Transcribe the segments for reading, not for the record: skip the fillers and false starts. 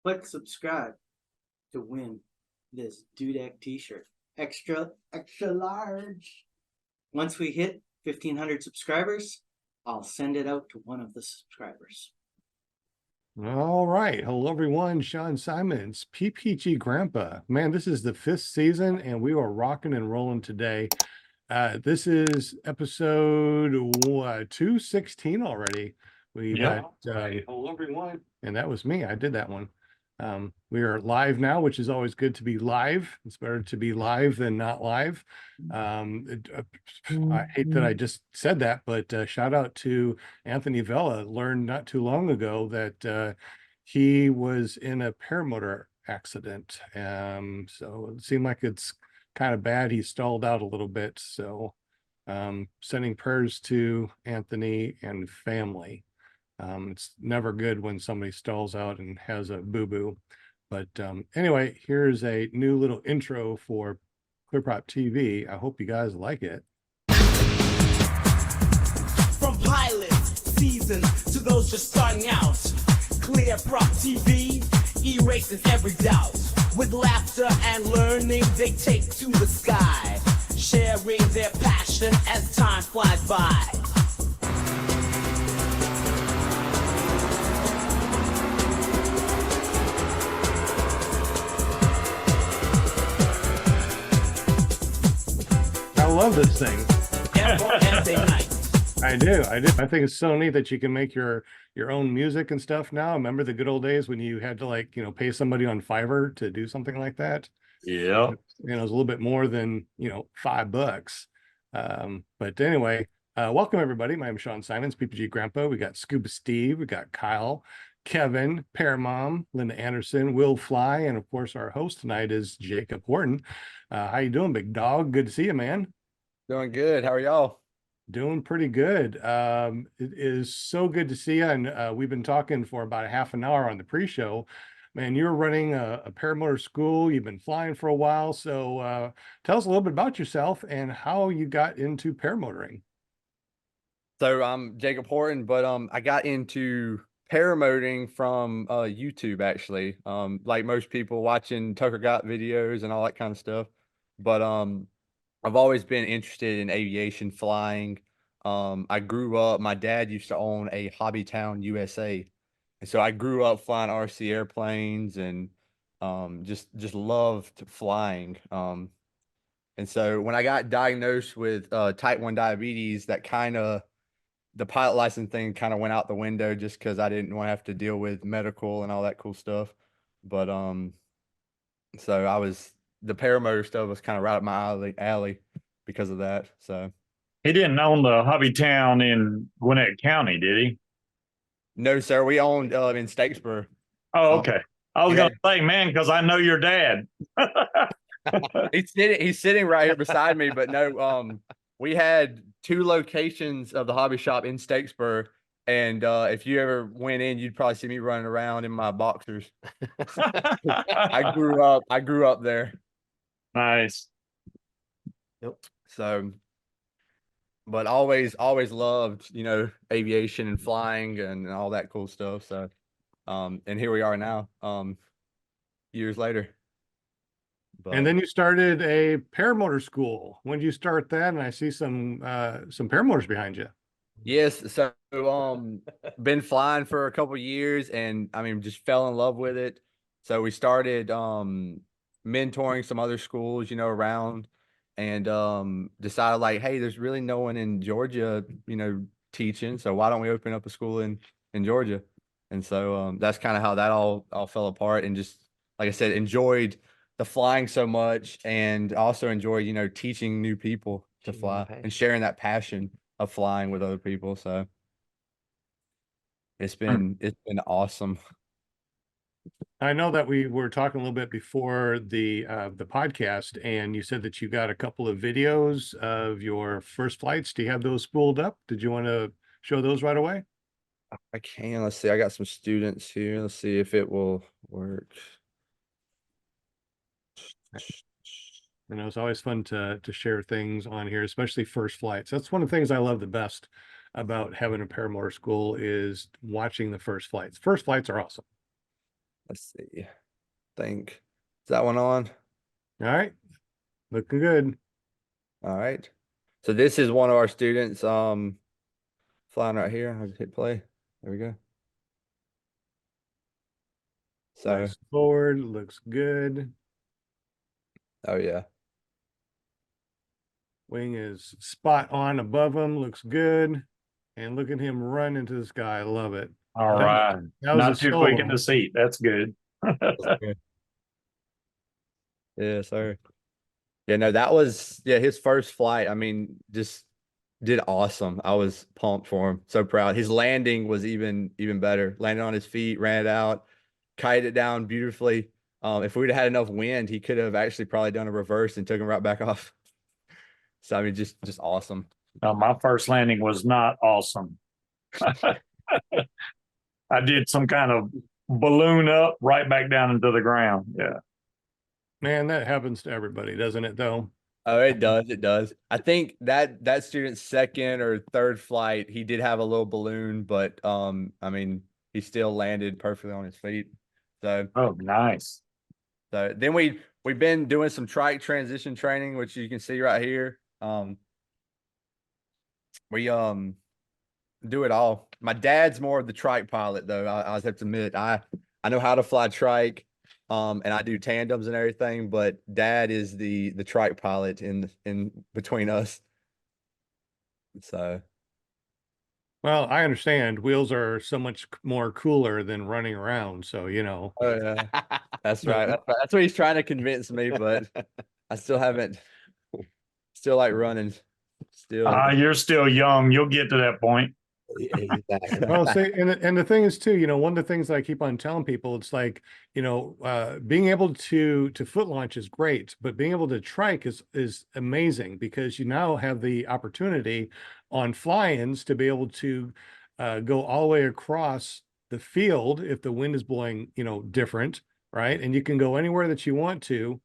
Click subscribe to win this Dudek t-shirt. Extra large. Once we hit 1,500 subscribers, I'll send it out to one of the subscribers. All right. Hello, everyone. Sean Simons, PPG Grandpa. Man, this is the 5th season, and we are rocking and rolling today. This is episode 216 already. We got hello, everyone. And that was me. I did that one. We are live now, which is always good to be live. It's better to be live than not live. I hate that I just said that, but shout out to Anthony Vella. Learned not too long ago that he was in a paramotor accident. So it seemed like it's kind of bad. He stalled out a little bit. So sending prayers to Anthony and family. It's never good when somebody stalls out and has a boo-boo. But anyway, here's a new little intro for ClearPropTV. I hope you guys like it. From pilots, seasoned, to those just starting out, ClearPropTV erases every doubt. With laughter and learning, they take to the sky, sharing their passion as time flies by. I love this thing. Every night. I do. I think it's so neat that you can make your own music and stuff now. Remember the good old days when you had to, like, pay somebody on Fiverr to do something like that? Yeah. It was a little bit more than, $5. But anyway, welcome everybody. My name is Sean Simons, PPG Grandpa. We got Scuba Steve, we got Kyle, Kevin, Paramom, Linda Anderson, Will Fly, and of course our host tonight is Jacob Horton. How you doing, big dog? Good to see you, man. Doing good. How are y'all? Doing pretty good. It is so good to see you. And we've been talking for about a half an hour on the pre-show. Man, you're running a paramotor school. You've been flying for a while. So tell us a little bit about yourself and how you got into paramotoring. So I'm Jacob Horton, but I got into paramotoring from YouTube, actually. Like most people, watching Tucker Got videos and all that kind of stuff. But I've always been interested in aviation, flying. I grew up, my dad used to own a Hobbytown USA. And so I grew up flying RC airplanes and just loved flying. And so when I got diagnosed with type 1 diabetes, the pilot license thing kind of went out the window just because I didn't want to have to deal with medical and all that cool stuff. But so the paramotor stuff was kind of right up my alley because of that. So he didn't own the Hobbytown in Gwinnett County, did he? no, sir. We owned in Statesboro. Oh, okay. I was going to say, man, because I know your dad. He's sitting right here beside me, but no, we had 2 locations of the hobby shop in Statesboro. And if you ever went in, you'd probably see me running around in my boxers. I grew up there. Nice. Yep. So, but always loved, aviation and flying and all that cool stuff. So, and here we are now, years later. But, and then you started a paramotor school. When did you start that? And I see some paramotors behind you. Yes. So, been flying for a couple years and just fell in love with it. So we started, mentoring some other schools, around, and decided, like, hey, there's really no one in Georgia, teaching. So why don't we open up a school in Georgia? And so that's kind of how that all fell apart. And just, like I said, enjoyed the flying so much, and also enjoy, teaching new people to fly and sharing that passion of flying with other people. So it's been awesome. I know that we were talking a little bit before the podcast, and you said that you got a couple of videos of your first flights. Do you have those spooled up? Did you want to show those right away? I can. Let's see. I got some students here. Let's see if it will work. And it's always fun to share things on here, especially first flights. That's one of the things I love the best about having a paramotor school is watching the first flights. First flights are awesome. Let's see. Think, is that one on? All right. Looking good. All right. So this is one of our students, flying right here. I'll just hit play. There we go. So, Nice forward, looks good. oh yeah. Wing is spot on above him, looks good. And look at him run into the sky. I love it. All That- right. that was Not a too quick in solo. the seat. That's good. Yeah, sir. Yeah, no, that was his first flight. I mean, just did awesome. I was pumped for him. So proud. His landing was even better. Landed on his feet, ran it out, kited it down beautifully. If we'd have had enough wind, he could have actually probably done a reverse and took him right back off. So I mean, just awesome. My first landing was not awesome. I did some kind of balloon up right back down into the ground. Yeah. Man, that happens to everybody, doesn't it, though? Oh, it does. It does. I think that student's second or third flight, he did have a little balloon, but I mean, he still landed perfectly on his feet. So Oh, nice. so then we've been doing some trike transition training, which you can see right here. We do it all. My dad's more of the trike pilot, though. I have to admit, I know how to fly trike. And I do tandems and everything, but dad is the trike pilot in between us. So, Well, I understand wheels are so much more cooler than running around. So, oh yeah, that's right. That's what he's trying to convince me, but I still haven't. Still like running. Still. You're still young. You'll get to that point. Exactly. well, see, and the thing is too, one of the things that I keep on telling people, it's like, being able to foot launch is great, but being able to trike is amazing because you now have the opportunity on fly-ins to be able to go all the way across the field if the wind is blowing, different, right? And you can go anywhere that you want to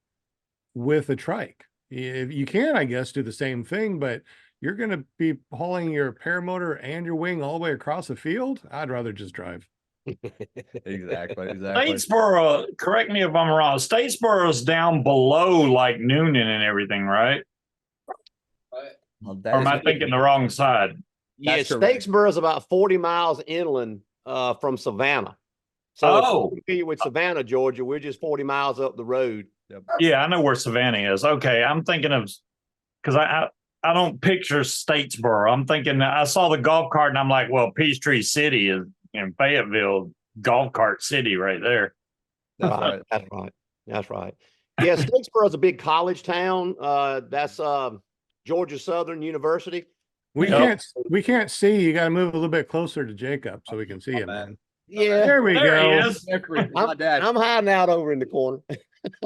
with a trike. You can, I guess, do the same thing, but you're going to be hauling your paramotor and your wing all the way across the field. I'd rather just drive. Exactly. Statesboro, correct me if I'm wrong. Statesboro's down below like Noonan and everything, right? Well, Or am I thinking the wrong side? Yeah, That's correct. Statesboro is about 40 miles inland from Savannah. So if Oh. you're familiar with Savannah, Georgia, we're just 40 miles up the road. Yeah, I know where Savannah is. Okay, I'm thinking of because I don't picture Statesboro. I'm thinking I saw the golf cart and I'm like, well, Peachtree City is in Fayetteville, golf cart city right there. That's Right, right. that's right. That's right. Yeah, Statesboro is a big college town. That's Georgia Southern University. We Yep. can't see. You got to move a little bit closer to Jacob so we can see him. man. Yeah, There we There he go. is. My dad. I'm hiding out over in the corner.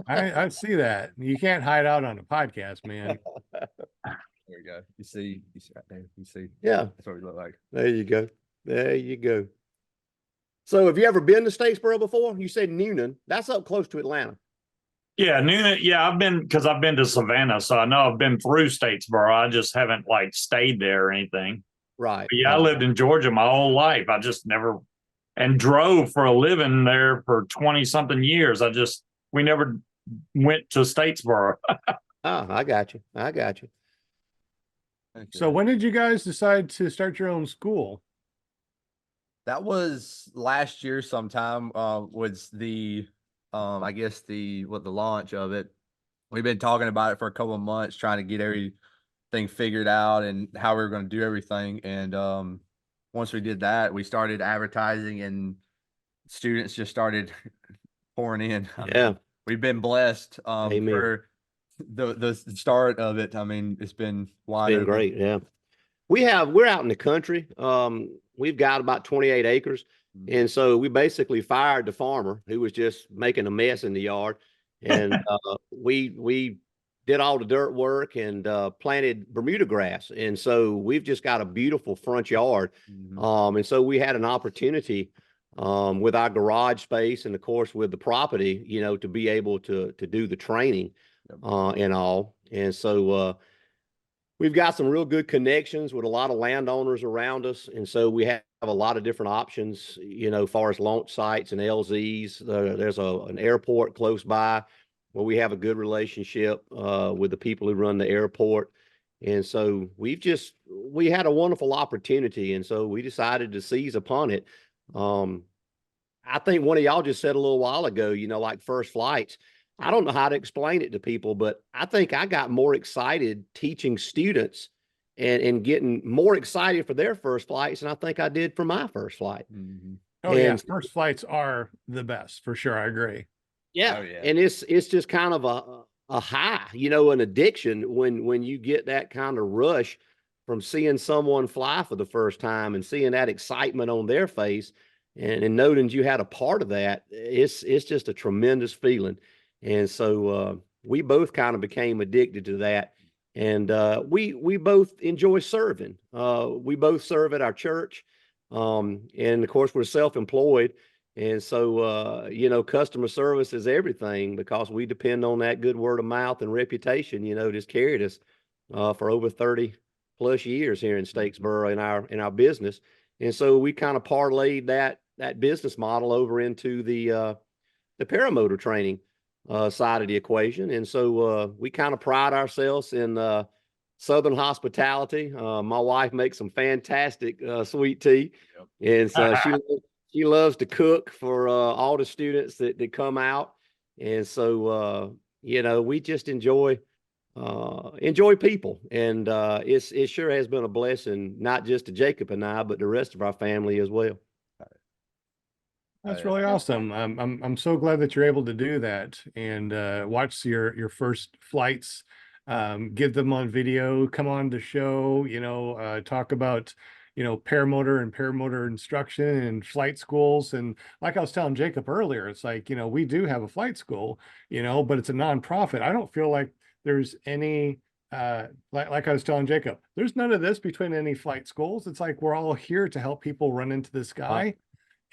I see that. You can't hide out on a podcast, man. There we go. You see right there. You see. Yeah, That's what we look like. there you go. There you go. So have you ever been to Statesboro before? You said Noonan. That's up close to Atlanta. Yeah, Noonan. Yeah, I've been to Savannah, so I know I've been through Statesboro. I just haven't like stayed there or anything. Right. But yeah, I lived in Georgia my whole life. I just never and drove for a living there for 20 something years. We never went to Statesboro. Oh, I got you. I got you. So when did you guys decide to start your own school? That was last year sometime, was the I guess the launch of it. We've been talking about it for a couple of months, trying to get everything figured out and how we were going to do everything. And once we did that, we started advertising and students just started pouring in. I mean, Yeah. we've been blessed Amen. for the start of it. I mean, it's been wide Been open. great. Yeah. We're out in the country. We've got about 28 acres. And so we basically fired the farmer who was just making a mess in the yard. And we did all the dirt work and planted Bermuda grass. And so we've just got a beautiful front yard. And so we had an opportunity with our garage space and of course with the property, to be able to do the training and all. And so we've got some real good connections with a lot of landowners around us. And so we have a lot of different options, as far as launch sites and LZs. There's an airport close by where we have a good relationship with the people who run the airport. And so we had a wonderful opportunity. And so we decided to seize upon it. I think one of y'all just said a little while ago, like first flights. I don't know how to explain it to people, but I think I got more excited teaching students and getting more excited for their first flights than I think I did for my first flight. Mhm. Oh yeah, And first flights are the best for sure. I agree. yeah, Oh, yeah. and it's just kind of a high, an addiction when you get that kind of rush from seeing someone fly for the first time and seeing that excitement on their face and noting you had a part of that. It's just a tremendous feeling. And so we both kind of became addicted to that. And we both enjoy serving. We both serve at our church. And of course, we're self-employed. And so, customer service is everything because we depend on that good word of mouth and reputation, just carried us for over 30 plus years here in Statesboro in our business. And so we kind of parlayed that business model over into the paramotor training side of the equation. And so we kind of pride ourselves in Southern hospitality. My wife makes some fantastic sweet tea. Yep. And so she loves to cook for all the students that come out. And so, we just enjoy people. And it sure has been a blessing, not just to Jacob and I, but the rest of our family as well. That's really awesome. I'm so glad that you're able to do that and watch your first flights, get them on video, come on the show, talk about, paramotor and paramotor instruction and flight schools. And like I was telling Jacob earlier, it's like, we do have a flight school, but it's a nonprofit. I don't feel like there's any, like I was telling Jacob, there's none of this between any flight schools. It's like, we're all here to help people run into the sky.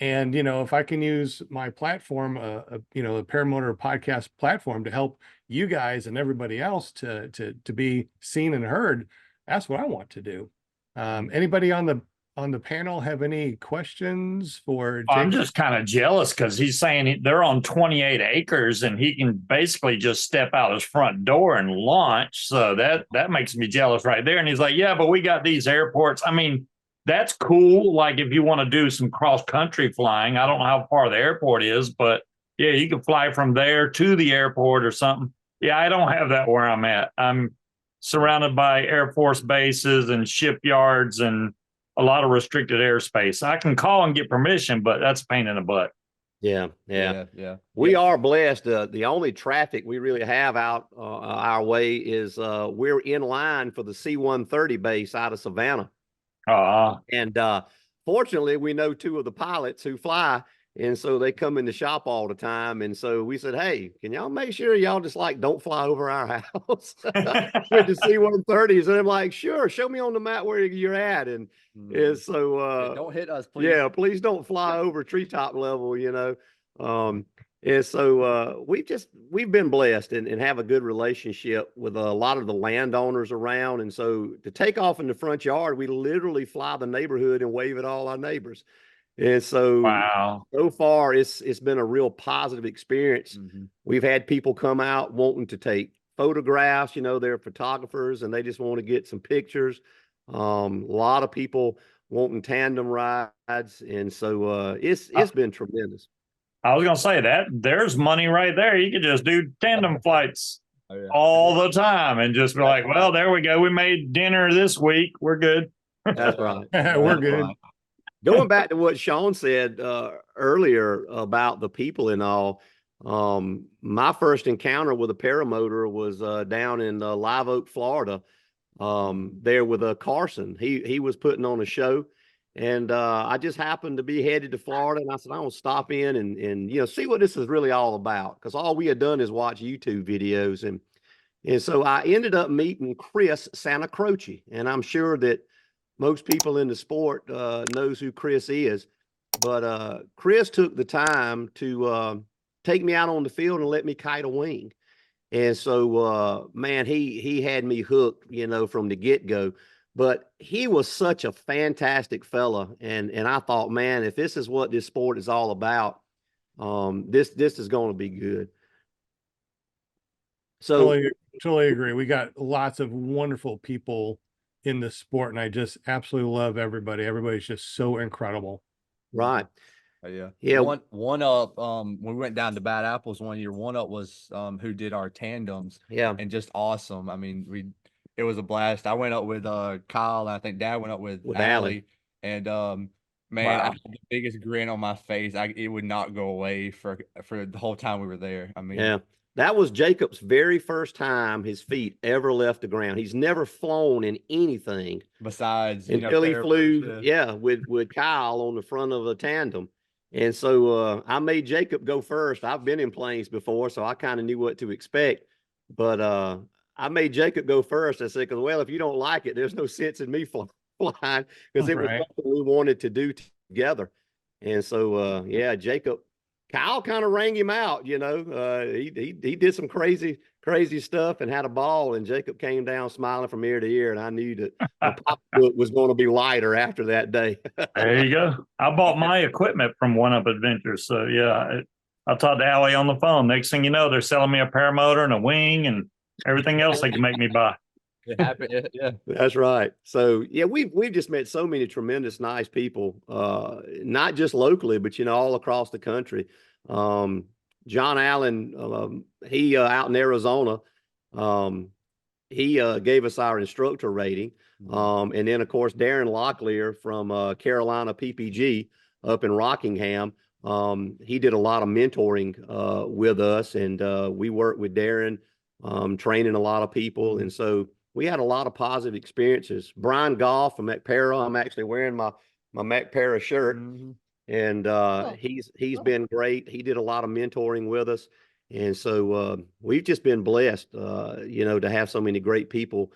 And, if I can use my platform, the Paramotor podcast platform to help you guys and everybody else to be seen and heard, that's what I want to do. Anybody on the panel have any questions for Jacob? I'm just kind of jealous because he's saying they're on 28 acres and he can basically just step out his front door and launch. So that makes me jealous right there. And he's like, yeah, but we got these airports. I mean, that's cool. Like if you want to do some cross country flying, I don't know how far the airport is, but yeah, you can fly from there to the airport or something. Yeah, I don't have that where I'm at. I'm surrounded by Air Force bases and shipyards and a lot of restricted airspace. I can call and get permission, but that's a pain in the butt. Yeah. We Yeah. are blessed. The only traffic we really have out our way is we're in line for the C-130 base out of Savannah. And fortunately, we know two of the pilots who fly, and so they come in the shop all the time. And so we said, hey, can y'all make sure y'all just don't fly over our house with the C-130s? And I'm like, sure, show me on the map where you're at. And so don't hit us, please. Yeah, please don't fly over treetop level, And so we've been blessed and have a good relationship with a lot of the landowners around. And so to take off in the front yard, we literally fly the neighborhood and wave at all our neighbors. And so, Wow. So far it's been a real positive experience. Mm-hmm. We've had people come out wanting to take photographs, they're photographers and they just want to get some pictures. A lot of people wanting tandem rides. And so it's been tremendous. I was going to say that there's money right there. You could just do tandem flights all the time and just be like, well, there we go. We made dinner this week. We're good. That's right. We're good. Right. Going back to what Sean said earlier about the people and all, my first encounter with a paramotor was down in Live Oak, Florida, there with Carson. He was putting on a show. And I just happened to be headed to Florida, and I said, I want to stop in and see what this is really all about, because all we had done is watch YouTube videos. And so I ended up meeting Chris Santa Croce, and I'm sure that most people in the sport knows who Chris is. But Chris took the time to take me out on the field and let me kite a wing. And so, man, he had me hooked, you know, from the get-go. But he was such a fantastic fella, and I thought, man, if this is what this sport is all about, this is going to be good. So Totally agree. We got lots of wonderful people in the sport, and I just absolutely love everybody. Everybody's just so incredible. right, Yeah. yeah, One up, when we went down to Bad Apples one year, one up was who did our tandems, yeah, and just awesome. I mean, it was a blast. I went up with Kyle, and I think Dad went up with Allie. Allie, and man, Wow. I had the biggest grin on my face. It would not go away for the whole time we were there. I mean, yeah. That was Jacob's very first time his feet ever left the ground. He's never flown in anything besides, until he flew, paramotor, yeah, with Kyle on the front of a tandem. And so I made Jacob go first. I've been in planes before, so I kind of knew what to expect. But I made Jacob go first. I said, because, well, if you don't like it, there's no sense in me flying, because it was Right. something we wanted to do together. And so, yeah, Kyle kind of rang him out, you know. He did some crazy stuff and had a ball, and Jacob came down smiling from ear to ear, and I knew that the pocketbook was going to be lighter after that day. There you go. I bought my equipment from One Up Adventures. So yeah, I talked to Allie on the phone. Next thing you know, they're selling me a paramotor and a wing and everything else they can make me buy. it happened. Yeah. That's right. So yeah, we've just met so many tremendous, nice people, not just locally, but, you know, all across the country. John Allen, he out in Arizona, he gave us our instructor rating. And then, of course, Darren Locklear from Carolina PPG up in Rockingham. He did a lot of mentoring with us, and we worked with Darren, training a lot of people. And so we had a lot of positive experiences. Brian Goff from McPara, I'm actually wearing my McPara shirt. And he's been great. He did a lot of mentoring with us. And so we've just been blessed, you know, to have so many great people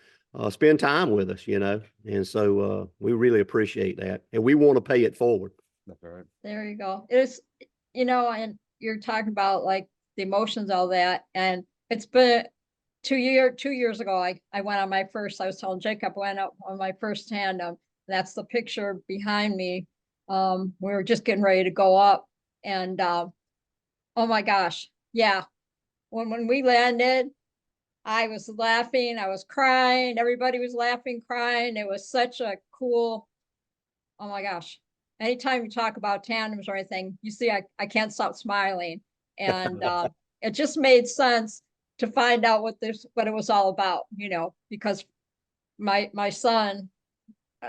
spend time with us, you know. And so we really appreciate that. And we want to pay it forward. That's right. There you go. It's, you know, and you're talking about like the emotions, all that. And it's been 2 years ago, I went on my first, I was telling Jacob, I went up on my first tandem. That's the picture behind me. We were just getting ready to go up, and oh my gosh, yeah. When we landed, I was laughing, I was crying, everybody was laughing, crying. It was such a cool, oh my gosh. Anytime you talk about tandems or anything, you see I can't stop smiling. And it just made sense to find out what it was all about, you know, because my son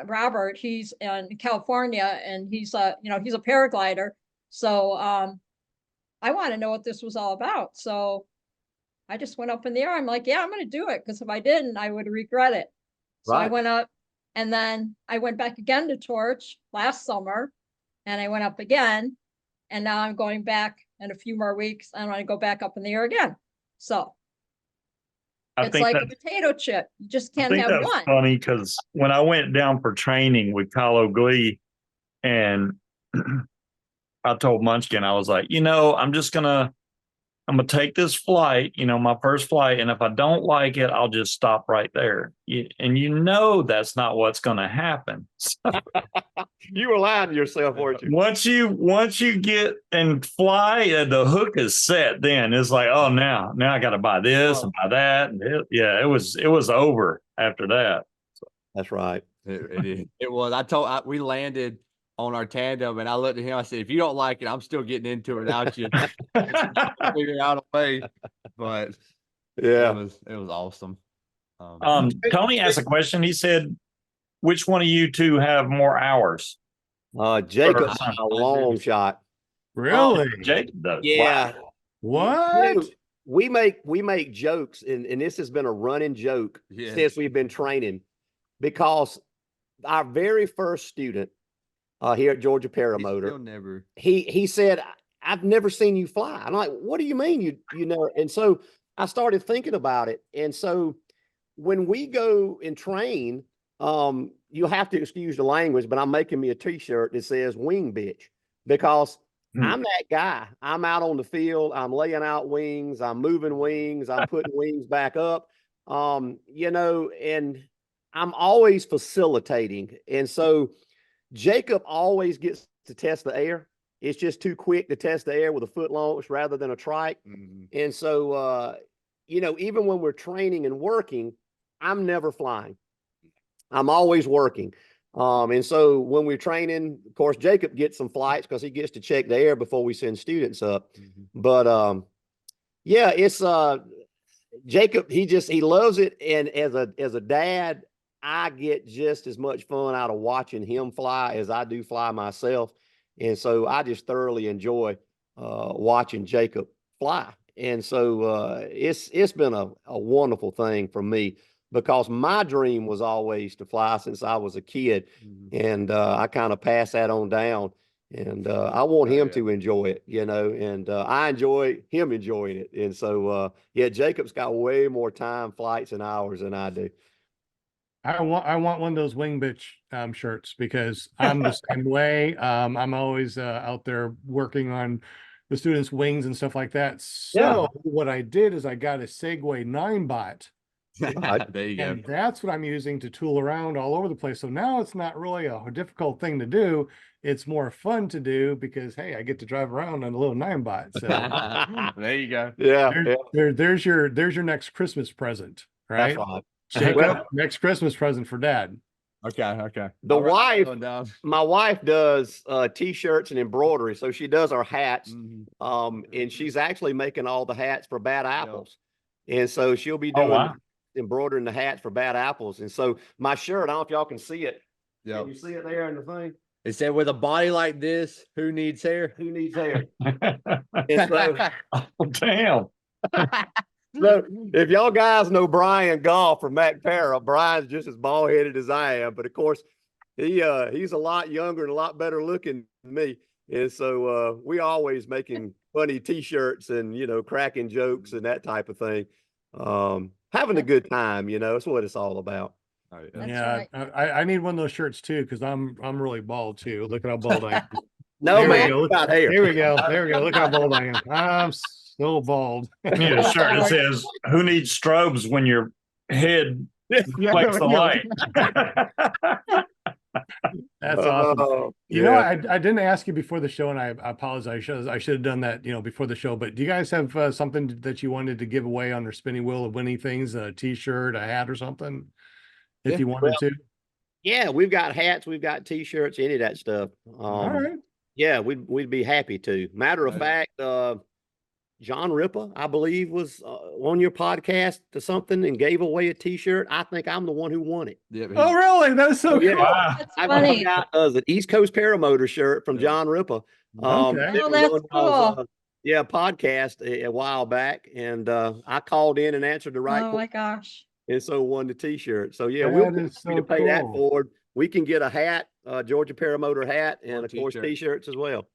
Robert, he's in California, and he's you know, he's a paraglider. So I want to know what this was all about. So I just went up in the air. I'm like, yeah, I'm going to do it, because if I didn't, I would regret it. So I Right. went up, and then I went back again to Torch last summer, and I went up again, and now I'm going back in a few more weeks. I want to go back up in the air again. So I it's think like a that's, potato chip. You just I can't think have that's one. funny because when I went down for training with Kyle O'Glee, and I told Munchkin, I was like, you know, I'm gonna take this flight, you know, my first flight, and if I don't like it, I'll just stop right there. And you know that's not what's gonna happen. So You were lying to yourself, weren't you? once you get and fly, the hook is set. Then it's like, oh, now I got to buy this and buy that, and it was over after that. That's right. It was. We landed on our tandem, and I looked at him. I said, "If you don't like it, I'm still getting into it without you." Figure out a way, but Yeah. it was awesome. Tony asked a question. He said, which one of you two have more hours? Jacob, Or- a long shot. Really? Jacob does. Yeah. Wow. What? You know, we make jokes, and this has been a running joke Yeah. since we've been training, because our very first student here at Georgia Paramotor, Still never. he said, I've never seen you fly. I'm like, what do you mean you know? And so I started thinking about it. And so when we go and train, you'll have to excuse the language, but I'm making me a t-shirt that says wing bitch, because I'm that guy. I'm out on the field. I'm laying out wings. I'm moving wings. I'm putting wings back up. And I'm always facilitating. And so Jacob always gets to test the air. It's just too quick to test the air with a foot launch rather than a trike. And so, even when we're training and working, I'm never flying. I'm always working. And so when we're training, of course, Jacob gets some flights because he gets to check the air before we send students up. But it's Jacob, he loves it. And as a dad, I get just as much fun out of watching him fly as I do fly myself. And so I just thoroughly enjoy watching Jacob fly. And so it's been a wonderful thing for me, because my dream was always to fly since I was a kid. And I kind of pass that on down. And I want him to enjoy it, and I enjoy him enjoying it. And so, Jacob's got way more time, flights, and hours than I do. I want one of those wing bitch shirts, because I'm the same way. I'm always out there working on the students' wings and stuff like that. So what I did is I got a Segway 9-bot. There you go. And that's what I'm using to tool around all over the place. So now it's not really a difficult thing to do. It's more fun to do because, hey, I get to drive around on a little 9-bot. So there you go. there's your next Christmas present, right? That's right. Jacob, next Christmas present for Dad. Okay. My wife does t-shirts and embroidery. So she does our hats. And she's actually making all the hats for Bad Apples. And so she'll be doing embroidering the hats for Bad Apples. And so my shirt, I don't know if y'all can see it. Can you see it there in the thing? It said, with a body like this, who needs hair? Who needs hair? And so, Oh, damn. so if y'all guys know Brian Goff from Mac Para, Brian's just as bald headed as I am, but of course he's a lot younger and a lot better looking than me. And so we always making funny t-shirts and cracking jokes and that type of thing. Having a good time, that's what it's all about. That's right. I need one of those shirts too, because I'm really bald too. Look at how bald I am. No, There we man, go. look out here. There we go. Look how bald I am. I'm so bald. You need a shirt that says, "Who needs strobes when your head reflects the light?" That's awesome. I didn't ask you before the show, and I apologize. I should have done that, before the show. But do you guys have something that you wanted to give away on their spinning wheel of winning things? A T-shirt, a hat, or something? If you wanted to. Yeah, we've got hats, we've got T-shirts, any of that stuff. All right. Yeah, we'd be happy to. Matter of fact, John Ripa, I believe, was on your podcast or something and gave away a T-shirt. I think I'm the one who won it. Oh, really? That's so cool. Wow. That's I funny. got the East Coast Paramotor shirt from John Ripa. Okay. Oh, that's cool. Podcast a while back, and I called in and answered the right Oh my question, gosh. and so won the T-shirt. So yeah, That we'll is be so to pay that cool. forward. We can get a hat, Georgia Paramotor hat, and Or of course T-shirt. T-shirts as well.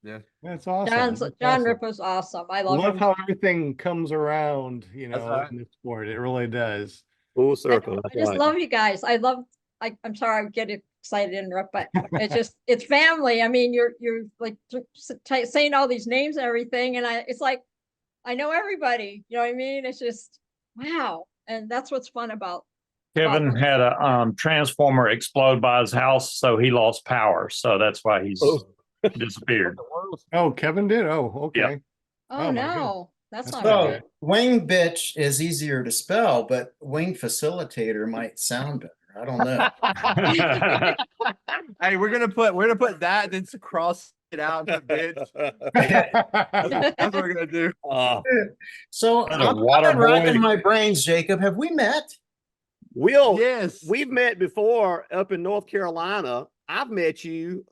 That's awesome. John That's awesome. Ripa's awesome. I love Love him. how everything comes around, in right. the sport. It really does. Full circle. I just love you guys. I'm sorry I get excited to interrupt, but it's family. I mean, you're like saying all these names and everything, and it's like I know everybody. You know what I mean? It's just wow, and that's what's fun about. Kevin had a transformer explode by his house, so he lost power. So that's why he's disappeared. Oh, Kevin did? Oh, okay. Yeah. Oh my no, that's not So good. wing bitch is easier to spell, but wing facilitator might sound better. I don't know. Hey, we're gonna put that and then cross it out and put bitch. That's what we're gonna do. So And a I'm water racking boy. my brains, Jacob. Have we met? Yes. We've met before up in North Carolina. I've met you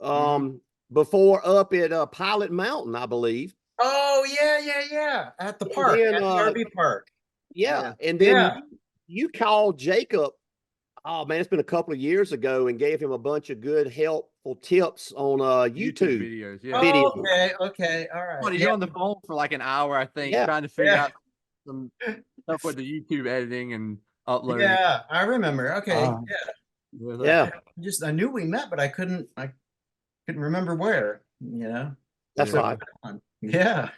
before up at Pilot Mountain, I believe. Oh yeah. At the And park, then, at the RV park. Yeah. And then Yeah. you called Jacob, oh man, it's been a couple of years ago, and gave him a bunch of good helpful tips on YouTube. videos. Yeah. Video. Okay, all right. What, you're on the phone for like an hour, I think, Yeah. trying to figure Yeah. out some stuff with the YouTube editing and uploading. Yeah, I remember. Okay, Yeah. I knew we met, but I couldn't remember where. That's Yeah. live. Yeah.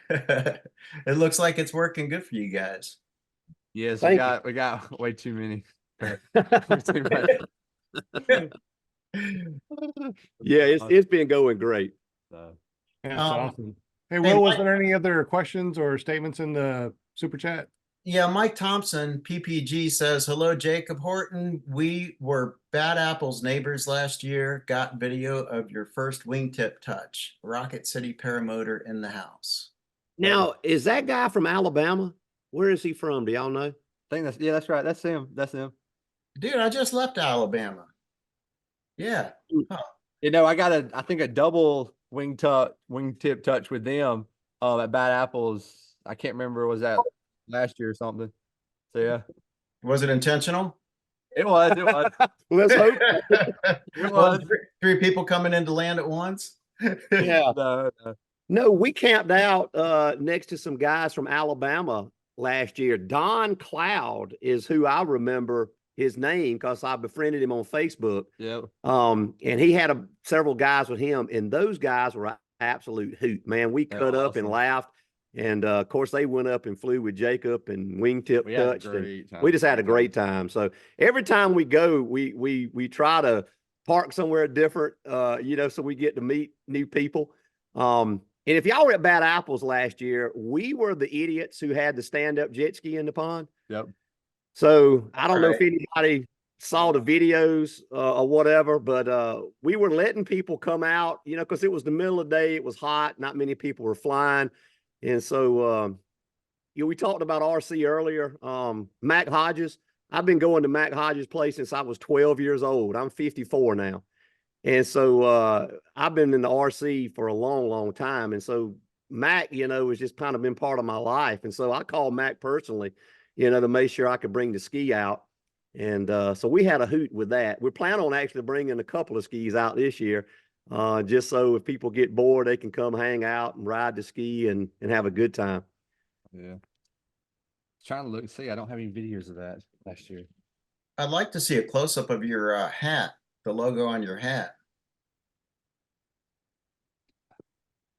It looks like it's working good for you guys. Yes, Thank we got way too many. Yeah, it's been going great. So, That's Um, awesome. Hey, hey, Will, was Mike- there any other questions or statements in the super chat? Yeah, Mike Thompson, PPG says, hello, Jacob Horton. We were Bad Apple's neighbors last year. Got video of your first wingtip touch. Rocket City Paramotor in the house. Now, is that guy from Alabama? Where is he from? Do y'all know? I think that's right. That's him. That's him. Dude, I just left Alabama. Yeah. You know, I think a double wingtip touch with them at Bad Apples. I can't remember, was that last year or something. So yeah. Was it intentional? It was. Let's hope. It Was was. three people coming into land at once? Yeah. No. No, we camped out next to some guys from Alabama last year. Don Cloud is who I remember his name because I befriended him on Facebook. Yeah. And he had several guys with him, and those guys were an absolute hoot, man. We They're cut up and awesome. laughed. And of course, they went up and flew with Jacob and wingtip We had a touched. And great time. we just had a great time. So every time we go, we try to park somewhere different, so we get to meet new people. And if y'all were at Bad Apples last year, we were the idiots who had the stand-up jet ski in the pond. Yep. So I don't know if Right. anybody saw the videos or whatever, but we were letting people come out, because it was the middle of the day, it was hot, not many people were flying. And so, we talked about RC earlier. Mac Hodges, I've been going to Mac Hodges' place since I was 12 years old. I'm 54 now. And so I've been in the RC for a long, long time. And so Mac, has just kind of been part of my life. And so I called Mac personally, to make sure I could bring the ski out. And so we had a hoot with that. We're planning on actually bringing a couple of skis out this year, just so if people get bored, they can come hang out and ride the ski and have a good time. Yeah. Trying to see. I don't have any videos of that last year. I'd like to see a close-up of your hat, the logo on your hat.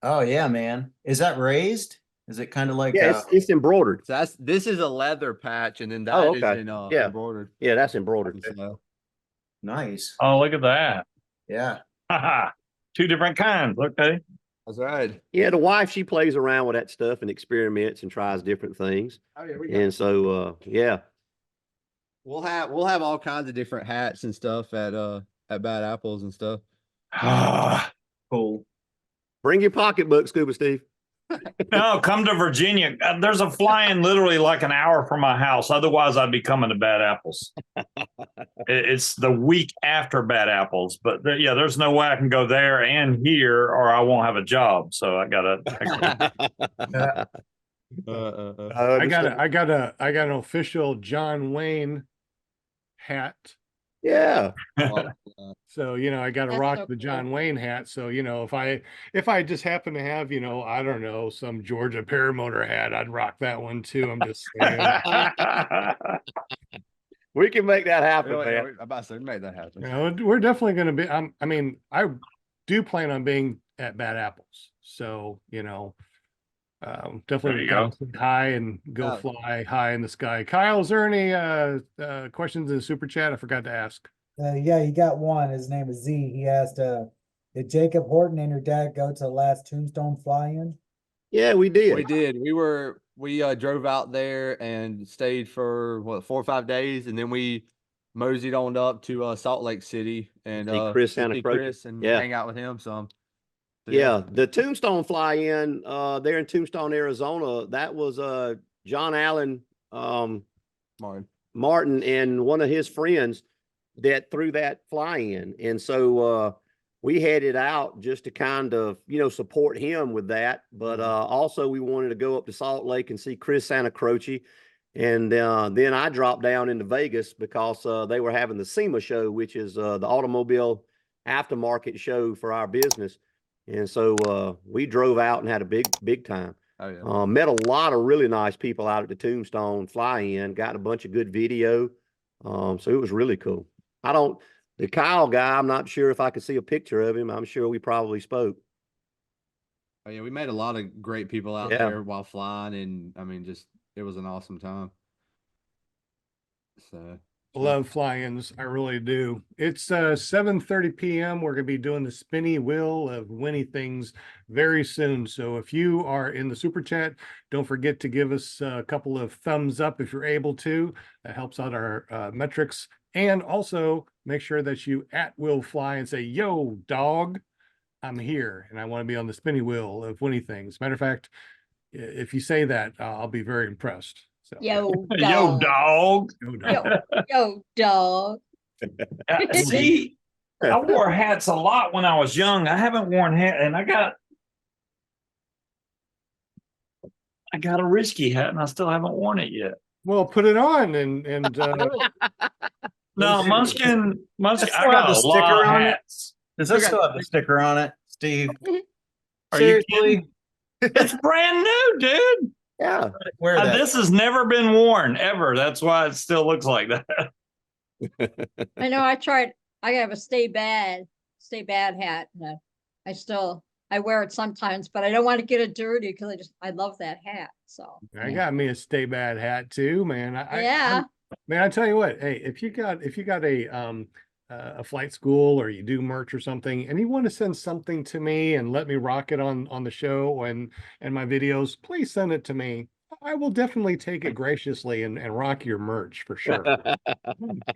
Oh yeah, man. Is that raised? Is it kind of like Yeah, it's embroidered. So this is a leather patch, and then that Oh, is okay. in Yeah. embroidered. Yeah, that's embroidered. So, nice? Oh, look at that. Yeah. Haha. Two different kinds. Okay. that's right. Yeah, the wife, she plays around with that stuff and experiments and tries different things. Oh yeah, And so, yeah. We'll have all kinds of different hats and stuff at Bad Apples and stuff. Cool. Bring your pocketbook, Scuba Steve. No, come to Virginia. There's a fly-in literally like an hour from my house. Otherwise, I'd be coming to Bad Apples. It's the week after Bad Apples, but yeah, there's no way I can go there and here, or I won't have a job. So I gotta. I got an official John Wayne hat. Yeah. So, I got to That's rock so the cool. John Wayne hat. So, if I just happen to have, I don't know, some Georgia Paramotor hat, I'd rock that one too. I'm just saying. We can make that happen, man. I'm about to say, make that happen. We're definitely going to be, I do plan on being at Bad Apples. So, definitely you go. say hi and go fly high in the sky. Kyle, is there any questions in the super chat? I forgot to ask. Yeah, you got one. His name is Z. He asked, did Jacob Horton and your dad go to the last Tombstone fly-in? Yeah, we did. We did. We drove out there and stayed for 4 or 5 days, and then we moseyed on up to Salt Lake City and See Chris to see Santa Cruz. Chris and Yeah. hang out with him some. So, Yeah, the Tombstone fly-in there in Tombstone, Arizona, that was John Allen Martin and one of his friends that threw that fly-in. And so we headed out just to kind of, support him with that. But also we wanted to go up to Salt Lake and see Chris Santa Croce. And then I dropped down into Vegas because they were having the SEMA show, which is the automobile aftermarket show for our business. And so we drove out and had a big time. Oh, yeah. Met a lot of really nice people out at the Tombstone fly-in, got a bunch of good video. So it was really cool. The Kyle guy, I'm not sure if I could see a picture of him. I'm sure we probably spoke. Oh, yeah, we met a lot of great people out Yeah. there while flying, and I mean, just it was an awesome time. So Love fly-ins, I really do. It's 7:30 p.m. We're gonna be doing the spinny wheel of Winnie things very soon. So if you are in the super chat, don't forget to give us a couple of thumbs up if you're able to. That helps out our metrics. And also make sure that you @Will Fly and say, "Yo, dog, I'm here and I want to be on the spinny wheel of Winnie things." Matter of fact, if you say that, I'll be very impressed. So Yo, Yo, dog. dog. Yo, dog. Yo, dog. See, I wore hats a lot when I was young. I haven't worn hat, and I got a risky hat, and I still haven't worn it yet. Well, put it on and No, Munchkin. I still have got the a sticker lot of on it? hats. Does that still have the sticker on it, Steve? Are you Seriously? It's brand new, dude. Yeah. Wear that. This has never been worn ever. That's why it still looks like that. I know I tried, I have a stay bad hat. And I wear it sometimes, but I don't want to get it dirty because I love that hat. So I got me a Stay Bad hat too, man. yeah. Man, I tell you what, hey, if you got a flight school or you do merch or something and you want to send something to me and let me rock it on the show and my videos, please send it to me. I will definitely take it graciously and rock your merch for sure.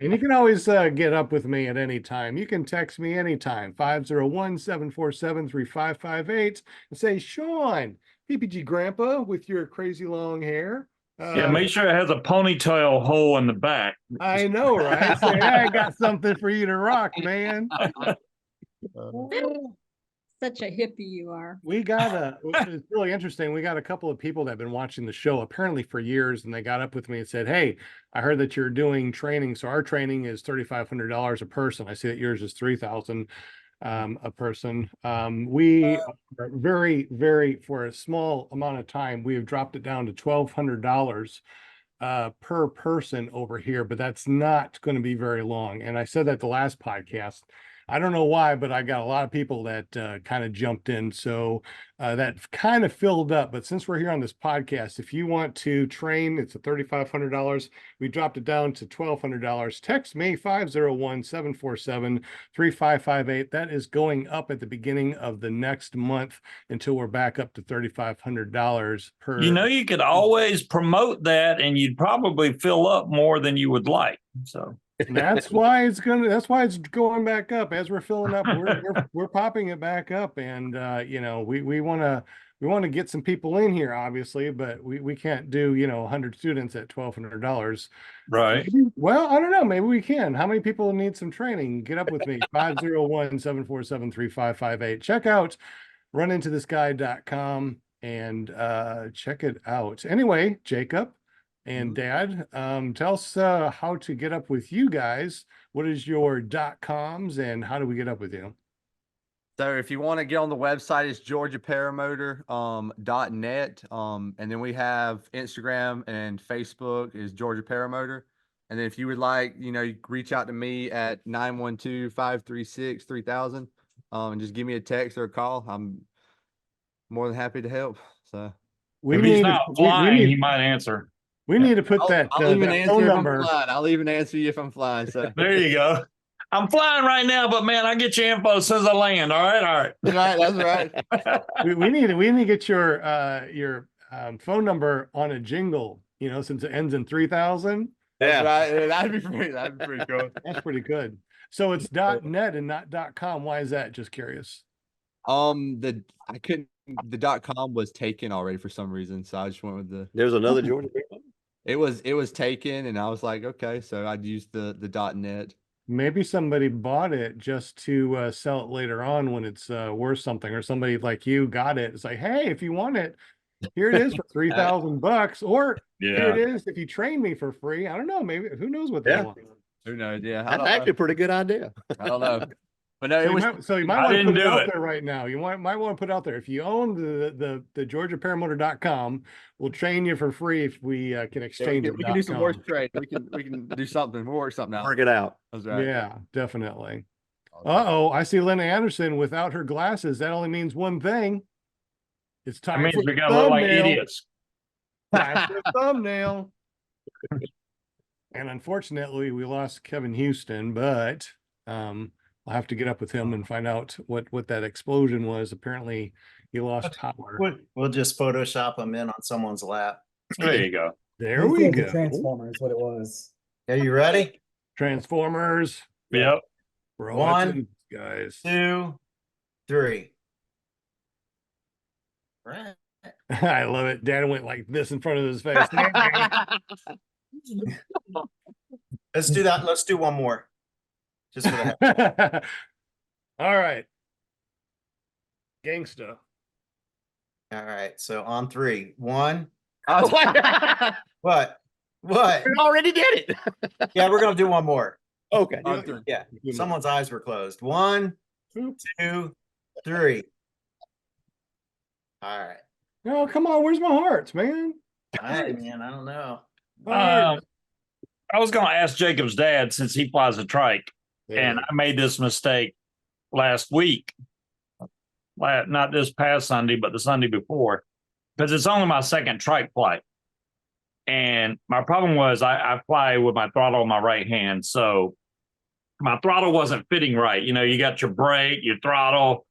And you can always get up with me at any time. You can text me anytime, 501-747-3558 and say, "Sean, PPG Grandpa with your crazy long hair." Yeah, make sure it has a ponytail hole in the back. I know, right? Say, I got something for you to rock, man. Such a hippie you are. It's really interesting. We got a couple of people that have been watching the show apparently for years, and they got up with me and said, "Hey, I heard that you're doing training. So our training is $3,500 a person. I see that yours is $3,000 a person." We are very, very, for a small amount of time, we have dropped it down to $1,200 per person over here, but that's not going to be very long. And I said that the last podcast. I don't know why, but I got a lot of people that kind of jumped in. So that kind of filled up. But since we're here on this podcast, if you want to train, it's a $3,500. We dropped it down to $1,200. Text me 501-747-3558. That is going up at the beginning of the next month until we're back up to $3,500 per. You know, you could always promote that and you'd probably fill up more than you would like. So that's why it's going back up as we're filling up. We're popping it back up, and you know, we want to get some people in here, obviously, but we can't do 100 students at $1,200. right. Well, I don't know. Maybe we can. How many people need some training? Get up with me. 501-747-3558. Check out runintothisguy.com and check it out. Anyway, Jacob and Dad, tell us how to get up with you guys. What is your .coms and how do we get up with you? So if you want to get on the website, it's georgiaparamotor.net. And then we have Instagram and Facebook is Georgia Paramotor. And then if you would like, you reach out to me at 912-536-3000. And just give me a text or a call. I'm more than happy to help. So If he's not flying, he might answer. We need to put that I'll even that answer phone if number. I'm flying. I'll even answer you if I'm flying. So There you go. I'm flying right now, but man, I get your info as soon as I land. All right. That's right. we need to get your phone number on a jingle, since it ends in 3000. That's right. That'd be pretty cool. That's pretty good. So it's .net and not .com. Why is that? Just curious. The .com was taken already for some reason, so I just went with the. There's another Georgia. It was taken, and I was like, okay, so I'd use the .net. Maybe somebody bought it just to sell it later on when it's worth something, or somebody like you got it. It's like, hey, if you want it, here it is for $3,000, or here it is if you train me for free. I don't know. Maybe who knows what they want. Who knows? Yeah, That's actually a pretty good idea. I don't know. But no, you might want to put it out there right now. Might want to put it out there. If you own the georgiaparamotor.com, we'll train you for free if we can exchange it. We can do some more trade. We can do something. We'll work something out. Work it out. That's right. Yeah, definitely. I see Lena Anderson without her glasses. That only means one thing. It's That time means for we the gotta look like thumbnail. idiots. Time for the thumbnail. And unfortunately, we lost Kevin Houston, but I'll have to get up with him and find out what that explosion was. Apparently, he lost power. We'll just Photoshop them in on someone's lap. There you go. There we The go. Transformer is what it was. Are you ready? Transformers. Yep. Bro, One, guys. 2, 3. Right. I love it. Dan went like this in front of his face. Let's do that. Let's do one more. Just for that. All right. Gangsta. All right. So on 3. 1. What? What? What? We already did it. Yeah, we're gonna do one more. Okay. Yeah. Someone's eyes were closed. 1, 2, 3. All right. Oh, come on. Where's my hearts, man? All right, man. I don't know. Hearts. I was going to ask Jacob's dad since he flies a trike, and I made this mistake last week. Not this past Sunday, but the Sunday before, because it's only my second trike flight. And my problem was I fly with my throttle on my right hand. So my throttle wasn't fitting right. You know, you got your brake, your throttle,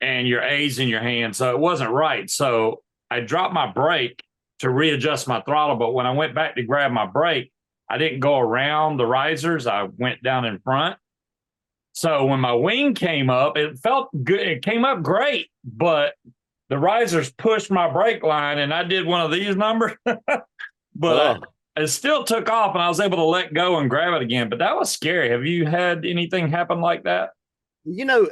and your A's in your hand. So it wasn't right. So I dropped my brake to readjust my throttle. But when I went back to grab my brake, I didn't go around the risers. I went down in front. So when my wing came up, it felt good. It came up great, but the risers pushed my brake line and I did one of these numbers, but it still took off and I was able to let go and grab it again. But that was scary. Have you had anything happen like that? You know,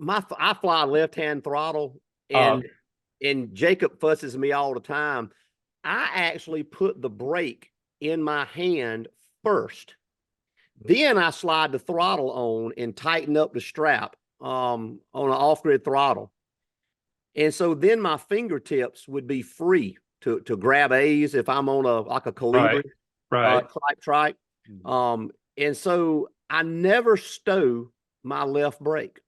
I fly left-hand throttle, and Jacob fusses at me all the time. I actually put the brake in my hand first. Then I slide the throttle on and tighten up the strap on an off-grid throttle. And so then my fingertips would be free to grab A's if I'm on a Calibri trike. And so I never stow my left brake.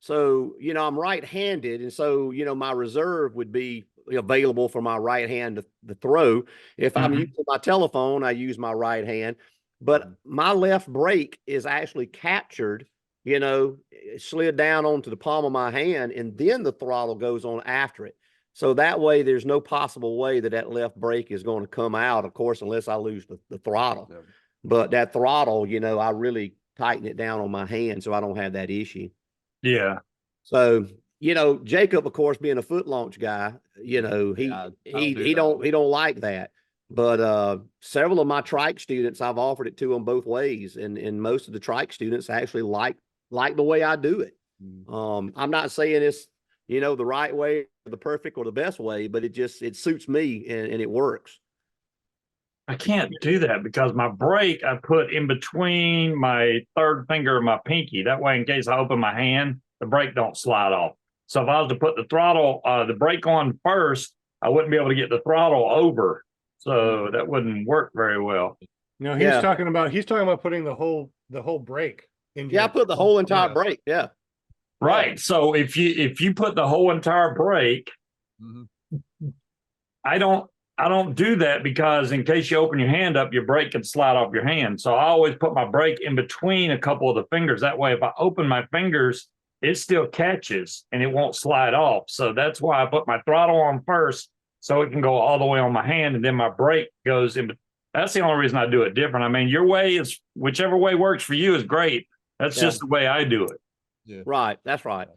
So, you know, I'm right-handed. And so, you know, my reserve would be available for my right hand to throw. If I'm using my telephone, I use my right hand. But my left brake is actually captured, you know, slid down onto the palm of my hand, and then the throttle goes on after it. So that way there's no possible way that left brake is going to come out, of course, unless I lose the throttle. Yeah. But that throttle, you know, I really tighten it down on my hand so I don't have that issue. Yeah. So, you know, Jacob, of course, being a foot launch guy, you know, he don't like that. But several of my trike students, I've offered it to them both ways, and most of the trike students actually like the way I do it. I'm not saying it's, you know, the right way, the perfect or the best way, but it suits me and it works. I can't do that because my brake I put in between my third finger and my pinky. That way, in case I open my hand, the brake don't slide off. So if I was to put the throttle, the brake on first, I wouldn't be able to get the throttle over. So that wouldn't work very well. No, he's talking about putting the whole brake in. Yeah, I put the whole entire brake. Yeah. Right. So if you put the whole entire brake, I don't do that because in case you open your hand up, your brake can slide off your hand. So I always put my brake in between a couple of the fingers. That way, if I open my fingers, it still catches and it won't slide off. So that's why I put my throttle on first so it can go all the way on my hand, and then my brake goes in. That's the only reason I do it different. I mean, your way is, whichever way works for you is great. That's just the way I do it. Yeah. Right. That's right.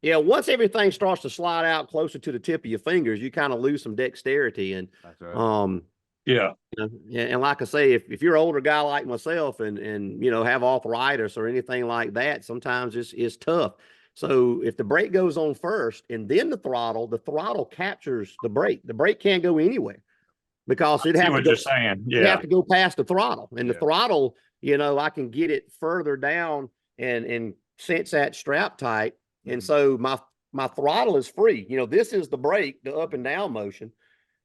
Yeah. Once everything starts to slide out closer to the tip of your fingers, you kind of lose some dexterity. And, yeah. And like I say, if you're an older guy like myself and, you know, have arthritis or anything like that, sometimes it's tough. So if the brake goes on first and then the throttle captures the brake. The brake can't go anywhere because you have to go past the throttle, and the throttle, you know, I can get it further down and sense that strap tight. And so my throttle is free. You know, this is the brake, the up and down motion,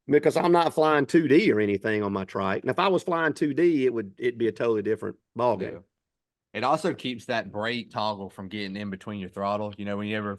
because I'm not flying 2D or anything on my trike. And if I was flying 2D, it'd be a totally different ballgame. It also keeps that brake toggle from getting in between your throttle. You know, when you ever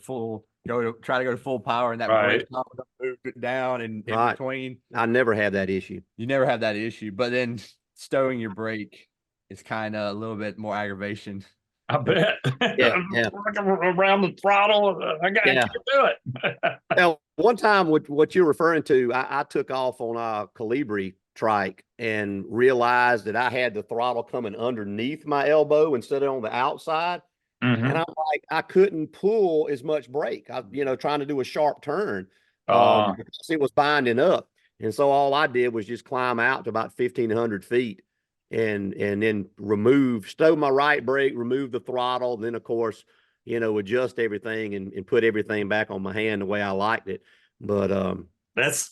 try to go to full power and that Right. brake toggle moves it down and in Right. between. I never have that issue. You never have that issue, but then stowing your brake is kind of a little bit more aggravation. I bet. Yeah, yeah. Around the throttle. I Yeah. can't do it. Now, one time, what you're referring to, I took off on a Calibri trike and realized that I had the throttle coming underneath my elbow instead of on the outside. Mhm. And I'm like, I couldn't pull as much brake. I, trying to do a sharp turn, because it was binding up. And so all I did was just climb out to about 1,500 feet and then stow my right brake, remove the throttle. Then, of course, adjust everything and put everything back on my hand the way I liked it. But, That's,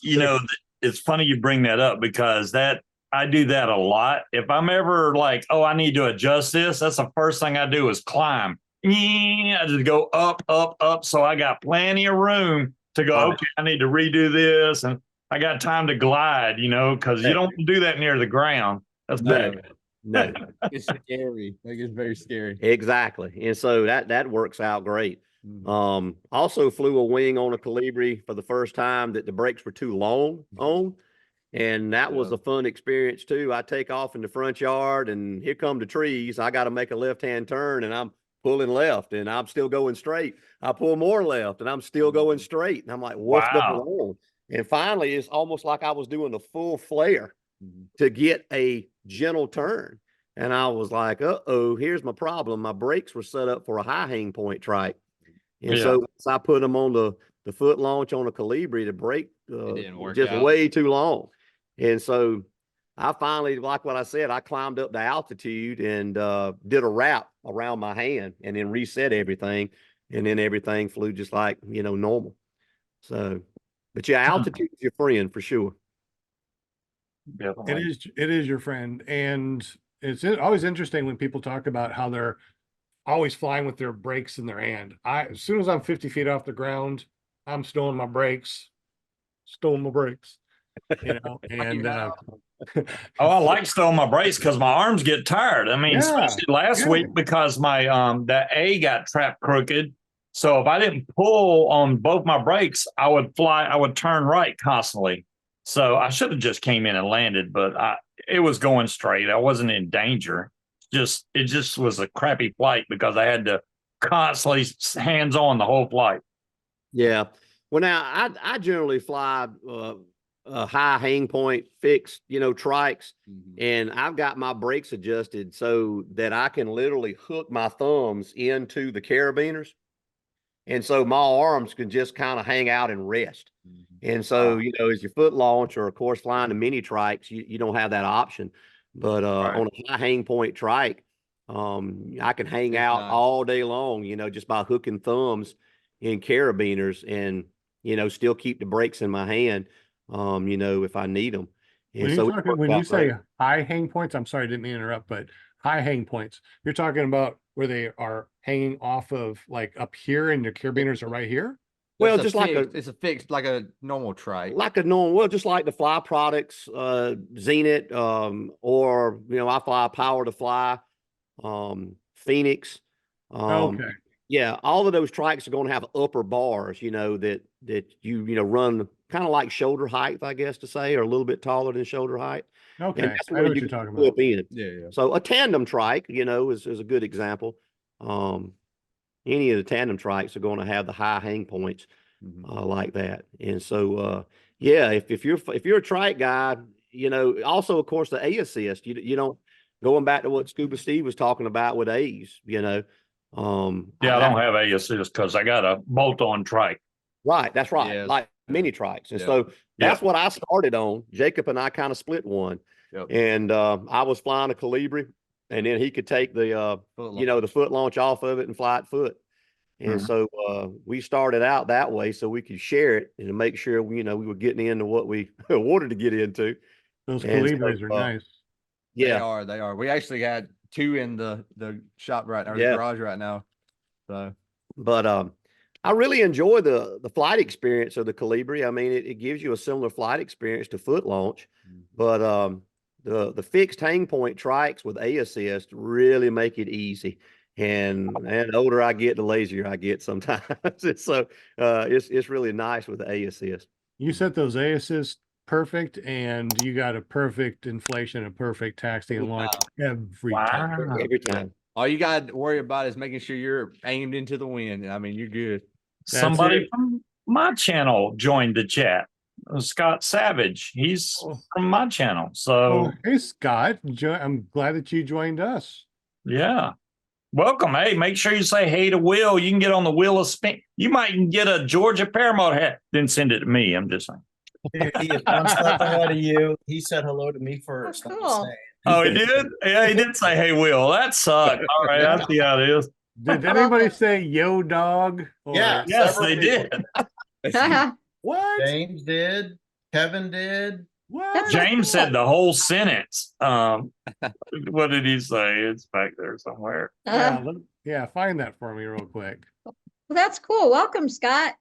it's funny you bring that up because I do that a lot. If I'm ever like, oh, I need to adjust this, that's the first thing I do is climb. I just go up, up, up. So I got plenty of room to go, okay, I need to redo this. And I got time to glide, because you don't do that near the ground. That's bad. no. It's scary. Like, it's very scary. Exactly. And so that works out great. Also flew a wing on a Calibri for the first time that the brakes were too long on. And that was a fun experience too. I take off in the front yard and here come the trees. I got to make a left-hand turn and I'm pulling left and I'm still going straight. I pull more left and I'm still going straight. And I'm like, what's going on? And finally, it's almost like I was doing a full flare to get a gentle turn. And I was like, uh-oh, here's my problem. My brakes were set up for a high hang point trike. And so once I put them on the foot launch on a Calibri, the brake just way too long. And so I finally, like what I said, I climbed up the altitude and did a wrap around my hand and then reset everything. And then everything flew just like, normal. So, but yeah, altitude is your friend for sure. Definitely. It is your friend. And it's always interesting when people talk about how they're always flying with their brakes in their hand. As soon as I'm 50 feet off the ground, I'm stowing my brakes, and I like stowing my brakes because my arms get tired. I mean, especially last week because my the A got trapped crooked. So if I didn't pull on both my brakes, I would turn right constantly. So I should have just came in and landed, but it was going straight. I wasn't in danger. It just was a crappy flight because I had to constantly hands on the whole flight. Yeah. Well, now I generally fly high hang point fixed, trikes, and I've got my brakes adjusted so that I can literally hook my thumbs into the carabiners. And so my arms can just kind of hang out and rest. And so, as your foot launch or of course flying the mini trikes, you don't have that option. But on a high hang point trike, I can hang out all day long, just by hooking thumbs in carabiners and, still keep the brakes in my hand, if I need them. And when you say high hang points, I'm sorry, I didn't mean to interrupt, but high hang points, you're talking about where they are hanging off of like up here and the carabiners are right here? Well, it's just it's a fixed, like a normal trike. Just like the Fly Products, Zenith, or, I fly Power to Fly, Phoenix. Okay. Yeah, all of those trikes are going to have upper bars, that you run kind of like shoulder height, I guess to say, or a little bit taller than shoulder height. Okay, And that's I where know what you you're talking can flip about. in. Yeah. So a tandem trike, is a good example. Any of the tandem trikes are going to have the high hang points like that. And so, if you're a trike guy, also of course the A assist, you don't, going back to what Scuba Steve was talking about with A's, I don't have A assist because I got a bolt-on trike. Right, that's right. Yeah. Like mini trikes. And so that's what I started on. Jacob and I kind of split one. And I was flying a Calibri and then he could take the the foot launch off of it and fly it foot. And so we started out that way so we could share it and make sure we were getting into what we wanted to get into. Those Calibris are nice. Yeah, They are. We actually got two in the shop right now, the garage right now. So, but I really enjoy the flight experience of the Calibri. I mean, it gives you a similar flight experience to foot launch, but the fixed hang point trikes with A assist really make it easy. And the older I get, the lazier I get sometimes. So it's really nice with the A assist. You set those A assists perfect, and you got a perfect inflation, a perfect taxi and launch every time. Wow. Every time. All you got to worry about is making sure you're aimed into the wind. I mean, you're good. That's Somebody it. from my channel joined the chat. Scott Savage. He's Oh. from my channel. Oh, So hey Scott, I'm glad that you joined us. yeah. Welcome. Hey, make sure you say hey to Will. You can get on the Wheel of Spin. You might get a Georgia Paramotor hat. Then send it to me. I'm just saying. Dude, he is one step ahead of you. He said hello to me first. I'm just cool. saying. Oh, he did? Yeah, he did say, hey, Will. That sucked. All right, I see how it is. Did Love anybody it. say yo dog? Or- Yeah. Yes, Several they people. did. What? James did. Kevin did. What? That's James said the whole sentence. What did he say? It's back there somewhere. Yeah, find that for me real quick. Well, that's cool. Welcome, Scott.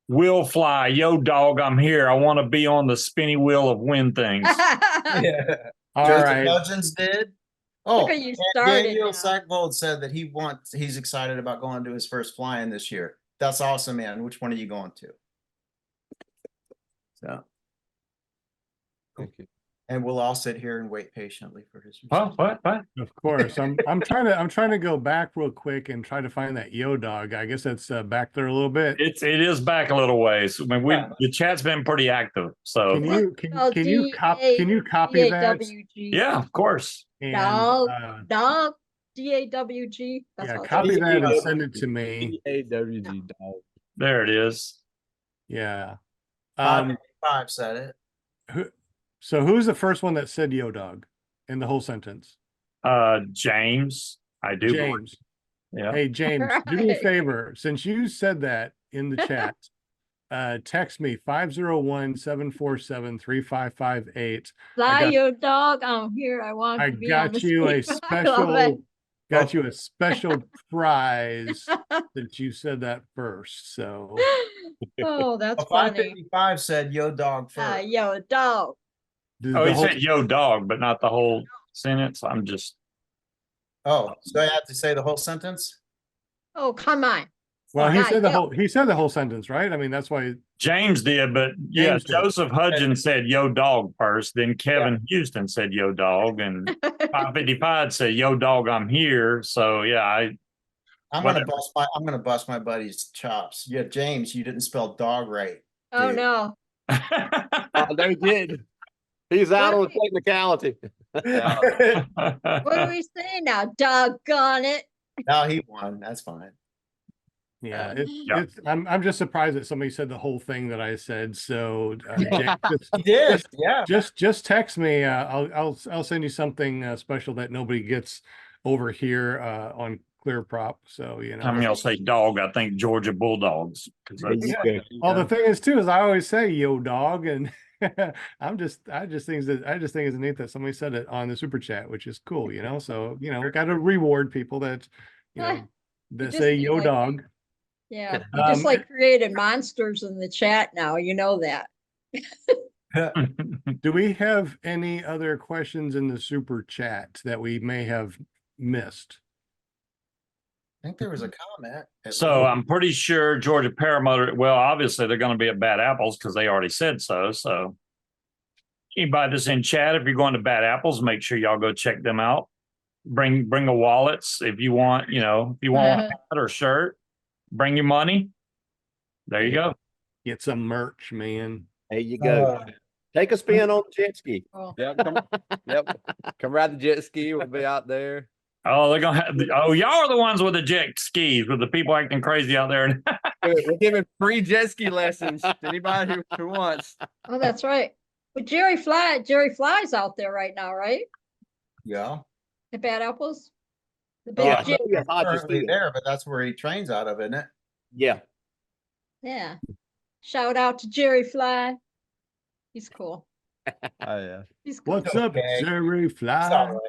Will Fly, yo, dog, I'm here. I want to be on the spinny wheel of wind things. Yeah. All Joseph right. Hudgens did. Oh, Look at you and started Daniel now. Sackvold said that he's excited about going to his first fly-in this year. That's awesome, man. Which one are you going to? So, Thank you. and we'll all sit here and wait patiently for his Oh, what? Of course. I'm trying to go back real quick and try to find that yo dog. I guess that's back there a little bit. It is back a little ways. I mean, the chat's been pretty active. So Can you copy that? DAWG. yeah, of course. And Dog. Dog. DAWG. That's yeah, all it copy says. that and send it to me. DAWG dog. There it is. Yeah. 555 said it. So who's the first one that said yo dog in the whole sentence? James, I do. believe. James. Yeah. Hey James, do me a Right. favor. Since you said that in the chat, text me 501-747-3558. Fly got- your dog. I'm here. I want I to be on the got you a screen. I love it. special prize that you said that first. So Oh, that's Well, funny. 555 said yo dog first. Yo, dog. Oh, he said yo, dog, but not the whole sentence. I'm just. Oh, so I have to say the whole sentence? Oh, come on. well, he Yeah, said the yo. whole sentence, right? I mean, that's why James did, but yeah, James did. Joseph Hudgens said yo, dog first. Then Kevin Houston said yo, dog. And 555 said yo, dog, I'm here. So yeah, I'm gonna bust my buddy's chops. Yeah, James, you didn't spell dog right. Oh, dude. no. Oh, they did. He's out on technicality. What do we say now? Doggone it. No, he won. That's fine. yeah, Yeah. I'm just surprised that somebody said the whole thing that I said. So James, He did. Yeah. just text me. I'll send you something special that nobody gets over here on ClearProp. So you know. I'm gonna say dog. I think Georgia Bulldogs. 'Cause that's- Well, the thing is too is I always say yo dog, and I just think it's neat that somebody said it on the super chat, which is cool, you know. So you know, got to reward people that that just say do yo like- dog. Yeah. You just like created monsters in the chat now. You know that. Do we have any other questions in the super chat that we may have missed? I think there was a comment. So I'm pretty sure Georgia Paramotor, well, obviously they're going to be at Bad Apples because they already said so. So anybody that's in chat, if you're going to Bad Apples, make sure y'all go check them out. Bring a wallets if you want, you know, if you want a hat or shirt, bring your money. There you go. Get some merch, man. There you go. Take a spin on the jet ski. Yep. Come ride the jet ski. We'll be out there. Oh, they're gonna have. Oh, y'all are the ones with the jet skis, with the people acting crazy out there. We're giving free jet ski lessons to anybody who wants. Oh, that's right. But Jerry Fly's out there right now, right? Yeah. At Bad Apples. The big Yeah, jet. yeah, I just Currently did. there, but that's where he trains out of, isn't it? Yeah. Yeah. Shout out to Jerry Fly. He's cool. Oh yeah. He's cool. What's up, Okay. Jerry It's Fly? all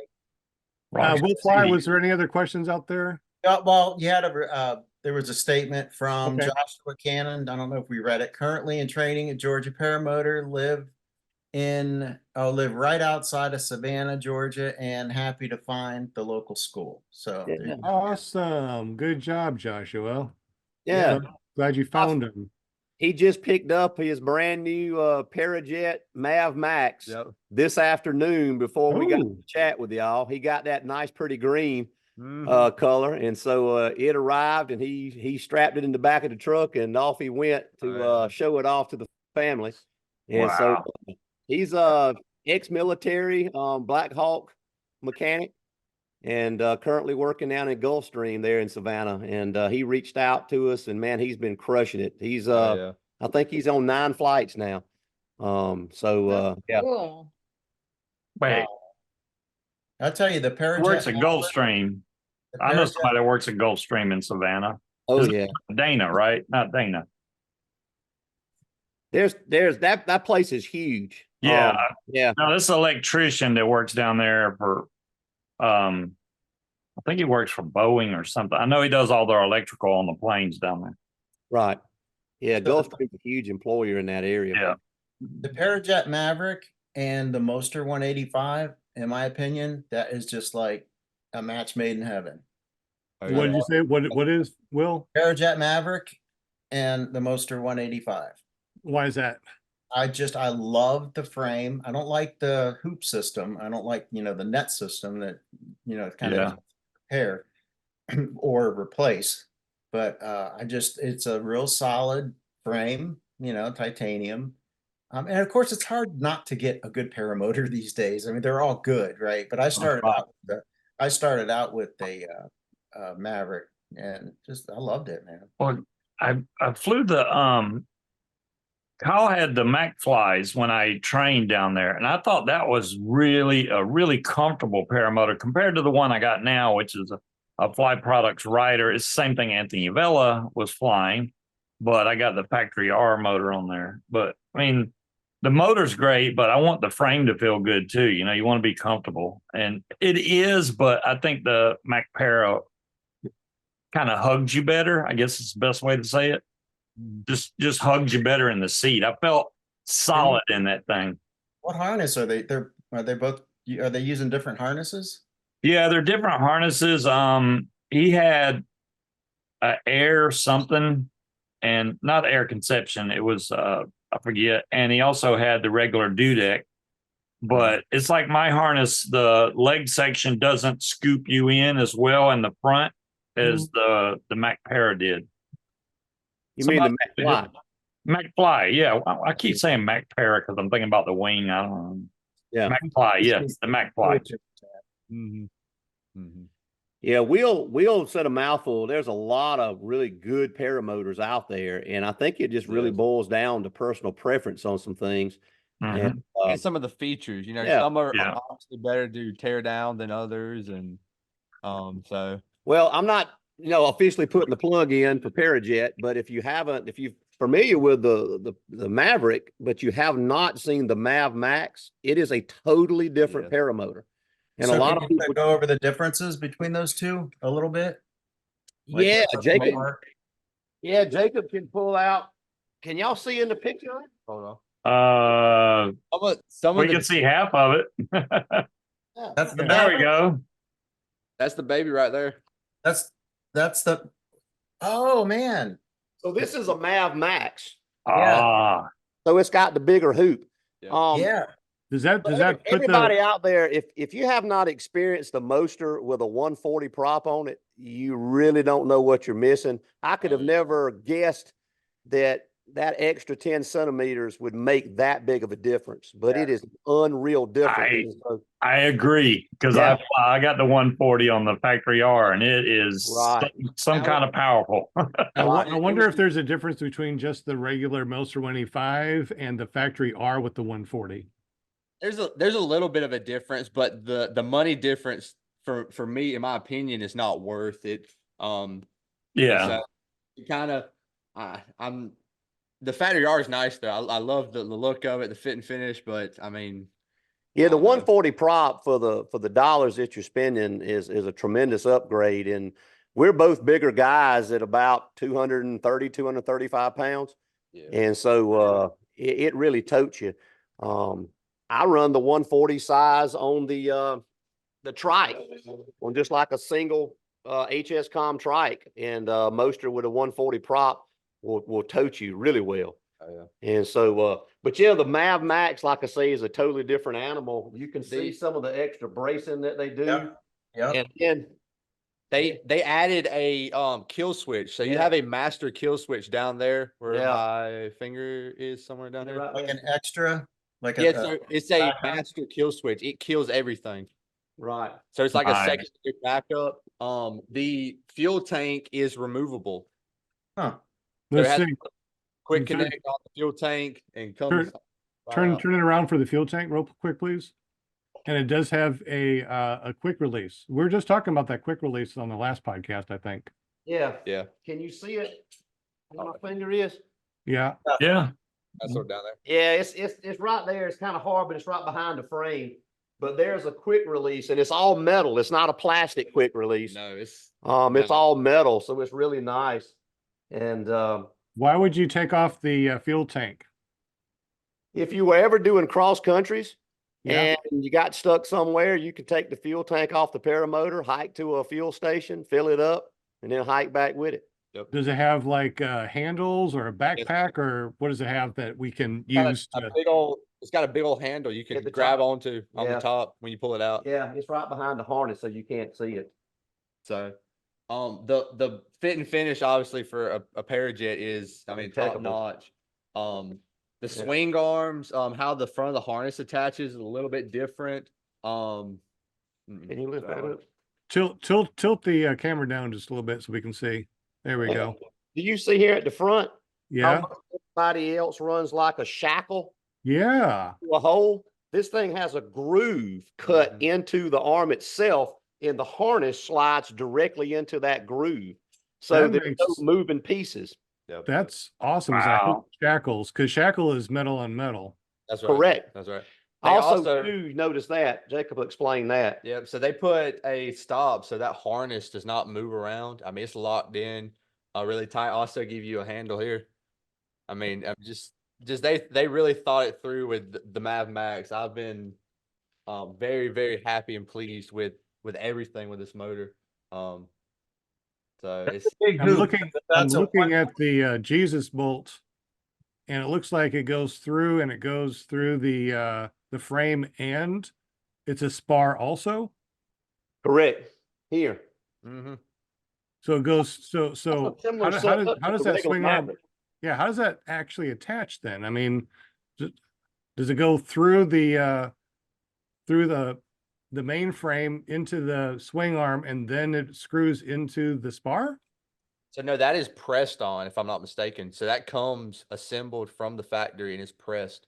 right. Will Fly, was there any other questions out there? Well, you had there was a statement from Okay. Joshua Cannon. I don't know if we read it. Currently in training at Georgia Paramotor, live live right outside of Savannah, Georgia, and happy to find the local school. So there Yeah. you go. Awesome. Good job, Joshua. Yeah. Glad you found him. He just picked up his brand new Parajet Mav Max Yep. this afternoon before we got Oh. to chat with y'all. He got that nice, pretty green Mhm. color, and so it arrived, and he strapped it in the back of the truck, and off he went to Oh, yeah. show it off to the family. And Wow. so he's ex-military Black Hawk mechanic, and currently working down in Gulfstream there in Savannah. And he reached out to us, and man, he's been crushing it. He's Oh, yeah. I think he's on 9 flights now. Yeah. Cool. Wait, I'll tell you, the Parajet works at Maverick- Gulfstream. the I know Parajet- somebody that works at Gulfstream in Savannah. Oh Is it yeah. Dana, right? Not Dana. There's that place is huge. Yeah. Yeah. No, this electrician that works down there for, I think he works for Boeing or something. I know he does all their electrical on the planes down there. Right. Yeah. So- Gulfstream's a huge employer in that area. Yeah. The Parajet Maverick and the Moster 185, in my opinion, that is just like a match made in heaven. Oh, What yeah. did you say? What is, Will? Parajet Maverick and the Moster 185. Why is that? I love the frame. I don't like the hoop system. I don't like, the net system that, kind Yeah. of repair or replace. But it's a real solid frame, titanium. And of course, it's hard not to get a good paramotor these days. I mean, they're all good, right? But I started out with a Maverick, and I loved it, man. Well, I flew the, Kyle had the McFlys when I trained down there, and I thought that was really a really comfortable paramotor compared to the one I got now, which is a Fly Products Rider. It's the same thing Anthony Vella was flying, but I got the factory R motor on there. But I mean, the motor's great, but I want the frame to feel good too. You want to be comfortable, and it is. But I think the Mac Para kind of hugs you better. I guess it's the best way to say it. Just hugs you better in the seat. I felt solid in that thing. What harness are they? Are they using different harnesses? Yeah, they're different harnesses. He had air something, and not air conception. It was I forget. And he also had the regular dudek. But it's like my harness, the leg section doesn't scoop you in as well in the front as the Mac Para did. You mean the McFly? McFly, yeah. I keep saying Mac Para because I'm thinking about the wing. I don't know. Yeah. McFly, yes, the McFly. Mhm. Mhm. Yeah, we'll said a mouthful. There's a lot of really good paramotors out there, and I think it just really Yes. boils down to personal preference on some things. Mhm. And And some of the features, yeah. some are Yeah. obviously better to tear down than others, and so well, I'm not, officially putting the plug in for Parajet, but if you're familiar with the Maverick, but you have not seen the Mav Max, it is a totally different Yes. paramotor. And So a lot can of you people, go over the differences between those two a little bit? Like, yeah, what's the Jacob, mark? yeah, Jacob can pull out. Can y'all see in the picture? hold on. Uh, Some we of can the see half of it. That's the There we Maverick? go. that's the baby right there. That's the. Oh man, So this is a Mav Max. Yeah. Ah, So it's got the bigger hoop. Yeah. yeah. Does that put Everybody the, out there, if you have not experienced a Moster with a 140 prop on it, you really don't know what you're missing. I could have never guessed that extra 10 centimeters would make that big of a difference, but it is unreal difference. I agree because Yeah. I got the 140 on the factory R, and it is Right. some kind of powerful. I wonder if there's a difference between just the regular Moster 185 and the factory R with the 140. There's a little bit of a difference, but the money difference for me, in my opinion, is not worth it. Yeah. So kind of, I'm the factory R is nice though. I love the look of it, the fit and finish, but I mean, Yeah, the I don't know. 140 prop for the dollars that you're spending is a tremendous upgrade. And we're both bigger guys at about 230, 235 pounds. Yeah. And so it really totes you. I run the 140 size on the trike, on just like a single HS-Com trike, and Moster with a 140 prop will tote you really well. Oh, And so, but yeah, the Mav Max, like I say, is a totally different animal. You can see The- some of the extra bracing that they do. Yep. And then They added a kill switch. So you Yeah. have a master kill switch down there where Yeah. my finger is somewhere down there. right Like there. an extra, like Yeah, a, so it's a backup? master kill switch. It kills everything. Right. So it's like a Nice. secondary backup. The fuel tank is removable. huh. So it Let's has see. quick Turn- connect on the fuel tank and comes right Turn out. turn it around for the fuel tank real quick, please. And it does have a quick release. We were just talking about that quick release on the last podcast, I think. Yeah. Yeah, Can you see it? Where my finger is? Yeah. Yeah. that's what down there. Yeah, it's right there. It's kind of hard, but it's right behind the frame. But there's a quick release, and it's all metal. It's not a plastic quick release. No, it's It's all metal, so it's really nice. And Why would you take off the fuel tank? if you were ever doing cross countries Yeah. and you got stuck somewhere, you could take the fuel tank off the paramotor, hike to a fuel station, fill it up, and then hike back with it. Does it have like handles or a backpack, or what does it have that we can use a to? big old. It's got a big old handle you can At the grab top. onto on Yeah. the top when you pull it out. Yeah, it's right behind the harness, so you can't see it. So, the fit and finish obviously for a Parajet is, I mean, top Impeccable. notch. The Yeah. swing arms, how the front of the harness attaches is a little bit different. Can you lift that up? Tilt the camera down just a little bit so we can see. There we go. Do you see here at the front? Yeah. How everybody else runs like a shackle Yeah. to a hole. This thing has a groove cut Mhm. into the arm itself, and the harness slides directly into that groove. So That there's no makes- moving pieces. That's awesome. 'Cause I hate Wow. shackles, because shackle is metal on metal. That's right. Correct. That's right. They Also, too, notice that. Jacob will explain that. Yep. So they put a stop so that harness does not move around. I mean, it's locked in really tight. Also give you a handle here. I mean, just they really thought it through with the Mav Max. I've been very, very happy and pleased with everything with this motor. So it's Big I'm hoop. looking That's a looking at the Jesus bolt, and it looks like it goes through the frame, and it's a spar also. Correct. Here. mhm. So it goes so That's a similar how does setup to that the regular swing arm? Maverick. Yeah, how does that actually attach then? I mean, does it go through the mainframe into the swing arm, and then it screws into the spar? So no, that is pressed on, if I'm not mistaken. So that comes assembled from the factory and is pressed.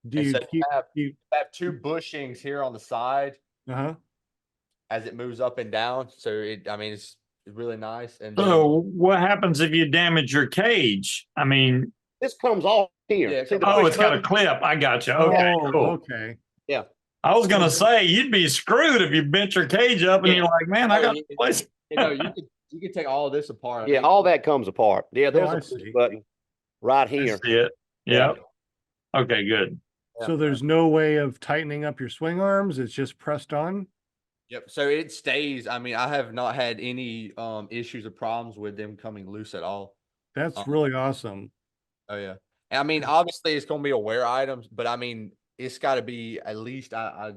Do And you so keep you have two bushings here on the side uh-huh. as it moves up and down. So I mean, it's really nice. And then, So what happens if you damage your cage? I mean, This comes off here. Yeah, See the oh, push it's got a button? clip. I got you. Okay, Oh, cool. okay. I was gonna say you'd be screwed if you bent your cage up and Yeah. you're like, man, I got to place. you could take all this apart. I Yeah, think. all that comes apart. Yeah, there's I a push see. button right I here. see it. Yep. Okay, good. So there's no way of tightening up your swing arms. It's just pressed on. Yep. So it stays. I mean, I have not had any issues or problems with them coming loose at all. That's really awesome. Oh yeah. And I mean, obviously it's gonna be a wear item, but I mean, it's got to be at least I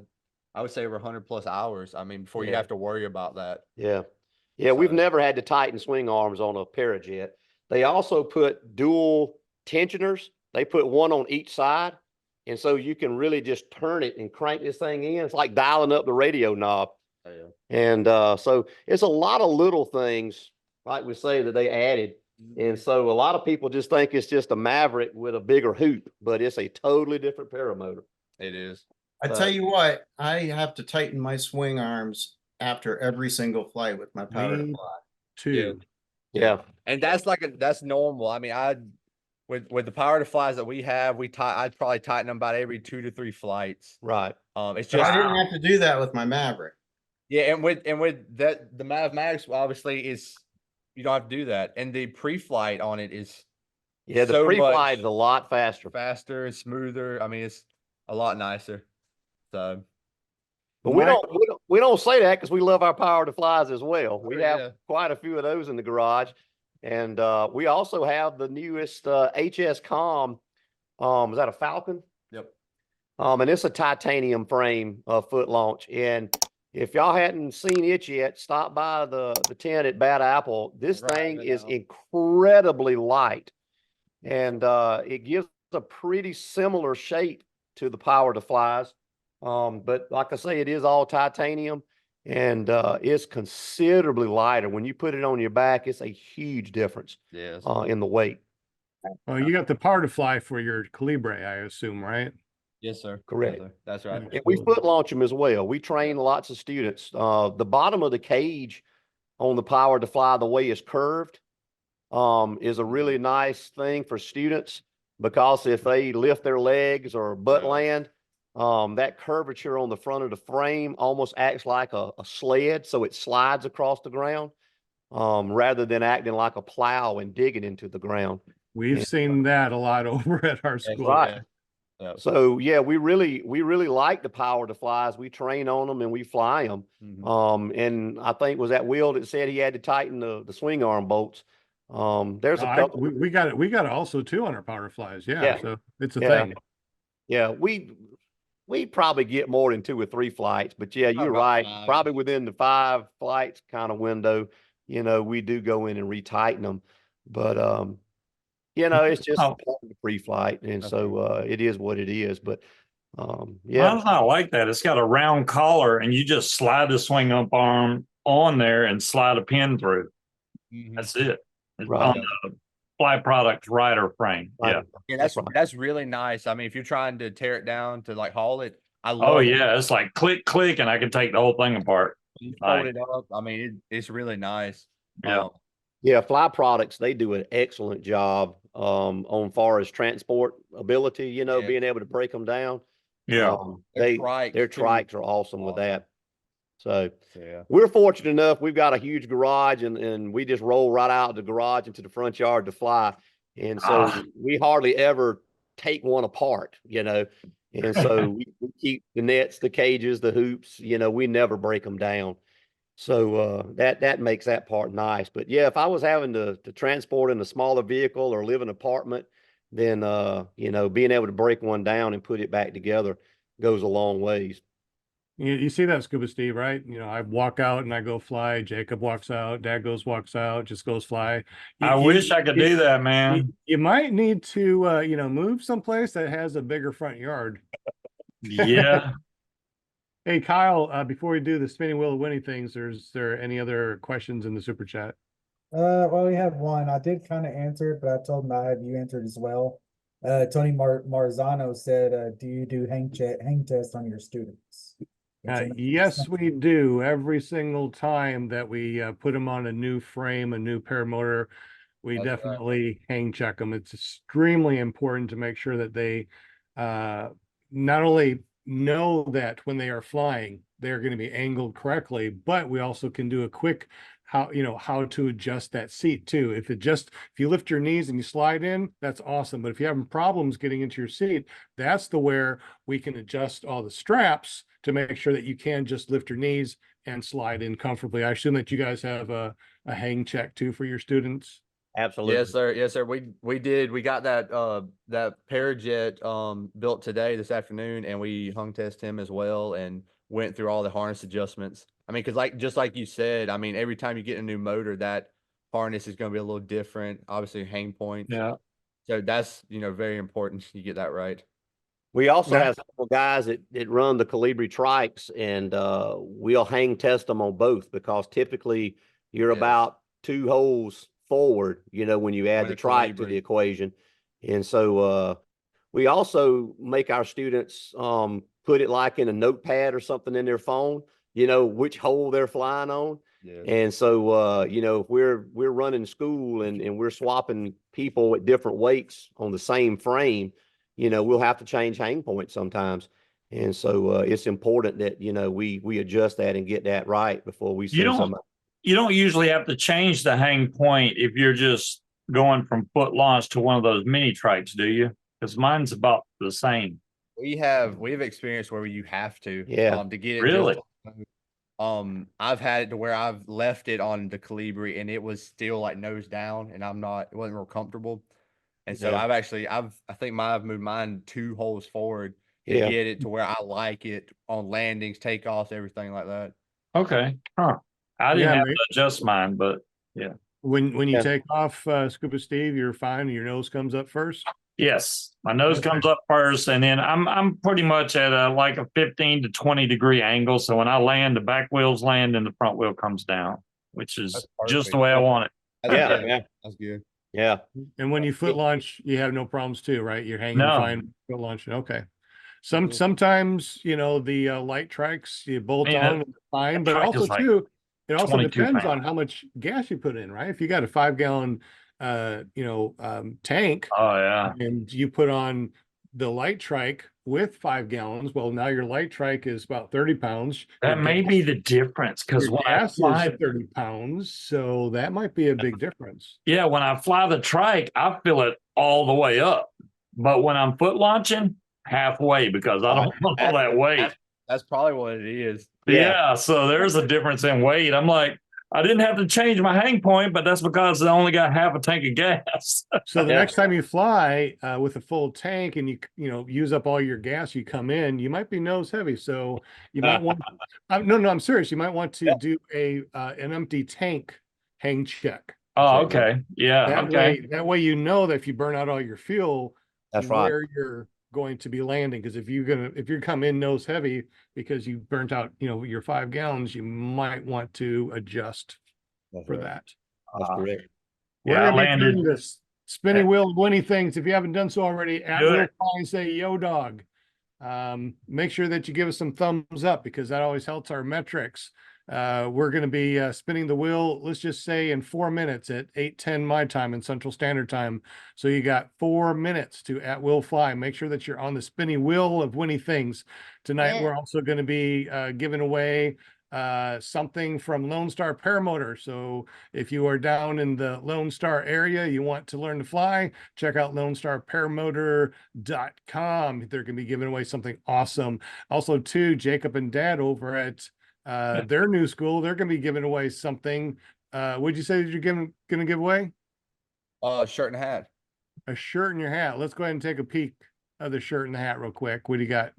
would say over 100+ hours. I mean, before you Yeah. have to worry about that. Yeah. Yeah, we've So- never had to tighten swing arms on a Parajet. They also put dual tensioners. They put one on each side. And so you can really just turn it and crank this thing in. It's like dialing up the radio knob. Oh, yeah. And so it's a lot of little things, like we say, that they added. And so a lot of people just think it's just a Maverick with a bigger hoop, but it's a totally different paramotor. It is. I tell you what, I have to tighten my swing arms after every single flight with my power to Me fly. too. Yeah. And that's that's normal. I mean, with the power to flies that we have, I'd probably tighten them about every 2 to 3 flights. Right. It's But just I didn't have to do that with my Maverick. yeah, and with that the Mav Max obviously is you don't have to do that, and the pre-flight on it is Yeah, the so pre-flight much is a lot faster. faster and smoother. I mean, a lot nicer. So But Mike- we don't say that because we love our power to flies as well. We Sure, have yeah. quite a few of those in the garage. And we also have the newest HS Com. Is that a Falcon? Yep. And it's a titanium frame foot launch. And if y'all hadn't seen it yet, stop by the tent at Bad Apple. This Right, thing right is now. incredibly light. And it gives a pretty similar shape to the power to flies. But like I say, it is all titanium and it's considerably lighter. When you put it on your back, it's a huge difference Yes. in the weight. Well, you got the power to fly for your Calibre, I assume, right? Yes, sir. Correct. Yes, sir. That's right. And we foot launch them as well. We train lots of students. The bottom of the cage on the power to fly, the way it's curved, is a really nice thing for students because if they lift their legs or butt Yeah. land, that curvature on the front of the frame almost acts like a sled, so it slides across the ground, rather than acting like a plow and digging into the ground. We've Yeah. seen that a lot over at our That's school. right. Yeah. Yeah. So yeah, we really like the power to flies. We train on them and we fly them. Mhm. And I think was that Will that said he had to tighten the swing arm bolts. There's a couple. We got it. We got it also too on our power flies. Yeah. Yeah. So it's a Yeah. thing. Yeah, we probably get more than 2 or 3 flights, but yeah, you're about right. 5. Probably within the 5 flights kind of window, we do go in and retighten them. But it's just Oh. part of the pre-flight, and Okay. so it is what it is. But yeah, Mine's not like that. It's got a round collar, and you just slide the swing up arm on there and slide a pin through. Mhm. That's it. It's Right. on the Fly Products rider frame. Yeah. Yeah, That's that's right. really nice. I mean, if you're trying to tear it down to like haul it, I love Oh it. yeah, it's like click, click, and I can take the whole thing apart. You fold Nice. it up. I mean, it's really nice. Yeah. Yeah, Fly Products, they do an excellent job on far as transport ability, Yeah. being able to break them down. Yeah. Their trikes, Their too, trikes are awesome with awesome. that. So Yeah. we're fortunate enough, we've got a huge garage and we just roll right out of the garage into the front yard to fly. And so we hardly ever take one apart, and so we keep the nets, the cages, the hoops, we never break them down. So that makes that part nice. But yeah, if I was having to transport in a smaller vehicle or live in an apartment, then being able to break one down and put it back together goes a long ways. You see that, Scuba Steve, right? I walk out and I go fly. Jacob walks out. Dad walks out, just goes fly. I wish I could do that, man. You might need to, move someplace that has a bigger front yard. Yeah. Hey, Kyle, before we do the spinning wheel of winning things, is there any other questions in the super chat? Well, we have one. I did kind of answer it, but I told him I have you answered as well. Tony Marzano said, do you do hang tests on your students? Yes, we do. Every single time that we put them on a new frame, a new paramotor, we That's right. definitely hang check them. It's extremely important to make sure that they not only know that when they are flying, they're going to be angled correctly, but we also can do a quick how to adjust that seat too. If you lift your knees and you slide in, that's awesome. But if you're having problems getting into your seat, that's where we can adjust all the straps to make sure that you can just lift your knees and slide in comfortably. I assume that you guys have a hang check too for your students. Absolutely. Yes, sir. Yes, sir. We did. We got that Parajet built today, this afternoon, and we hung test him as well and went through all the harness adjustments. I mean, because just like you said, I mean, every time you get a new motor, that harness is going to be a little different. Obviously, hang points. Yeah. So that's very important. You get that right. We also Yeah. have several guys that run the Calibre trikes, and we'll hang test them on both because typically you're Yes. about 2 holes forward, when you add With the a trike to Calibre. the equation. And so we also make our students put it like in a notepad or something in their phone, which hole they're flying on. Yes. And so, if we're running school and we're swapping people at different weights on the same frame, we'll have to change hang points sometimes. And so it's important that, we adjust that and get that right before we send somebody. You don't usually have to change the hang point if you're just going from foot launch to one of those mini trikes, do you? Because mine's about the same. we've experienced where you have to Yeah. to get it Really? just I've had it to where I've left it on the Calibri and it was still like nose down and it wasn't real comfortable. And so Yeah. I think I've moved mine 2 holes forward to Yeah. get it to where I like it on landings, takeoffs, everything like that. Okay. Huh. I didn't Yeah, have mate. to adjust mine, but When you Yeah. take off, Scuba Steve, you're fine. And your nose comes up first. yes, my nose Okay. comes up first, and then I'm pretty much at like a 15 to 20 degree angle. So when I land, the back wheels land and the front wheel comes down, which is That's just the perfect. way I want it. Yeah, yeah. That's good. Yeah. And when you foot launch, you have no problems too, right? You're hanging No. fine foot launching. Okay. Mhm. Sometimes, you know, the light trikes you bolt Man, on and it's fine, but trike also is like too, it also 22 depends pounds. on how much gas you put in, right? If you got a 5-gallon tank Oh yeah. and you put on the light trike with 5 gallons, well, now your light trike is about 30 pounds. That Your may gas- be the difference because your when I gas fly, is 30 pounds, so that might be a big difference. yeah, when I fly the trike, I feel it all the way up. But when I'm foot launching, halfway because I don't want all that weight. That's probably what it is. Yeah, so there's a difference in weight. I'm like, I didn't have to change my hang point, but that's because I only got half a tank of gas. So the Yeah. next time you fly with a full tank and you use up all your gas, you come in, you might be nose heavy. So you might want, no, I'm serious. You might want to do an empty tank hang check. Oh, okay. Yeah, okay. That way, you know that if you burn out all your fuel, That's right. where you're going to be landing. Because if you come in nose heavy because you burnt out, your 5 gallons, you might want to adjust That's for right. that. That's correct. We're Yeah, I gonna be landed. doing this spinning wheel and winning things. If you haven't done so already, at Do Will it. Fly and say yo dog. Make sure that you give us some thumbs up because that always helps our metrics. We're going to be spinning the wheel, let's just say in 4 minutes at 8:10 my time in Central Standard Time. So you got 4 minutes to at Will Fly. Make sure that you're on the spinning wheel of winning things. Tonight, Yeah. we're also going to be giving away something from Lone Star Paramotor. So if you are down in the Lone Star area, you want to learn to fly, check out LoneStarParamotor.com. They're going to be giving away something awesome. Also, too, Jacob and Dad over at their new school, they're going to be giving away something. What'd you say that you're going to give away? Shirt and hat. A shirt and your hat. Let's go ahead and take a peek of the shirt and the hat real quick. What do you got?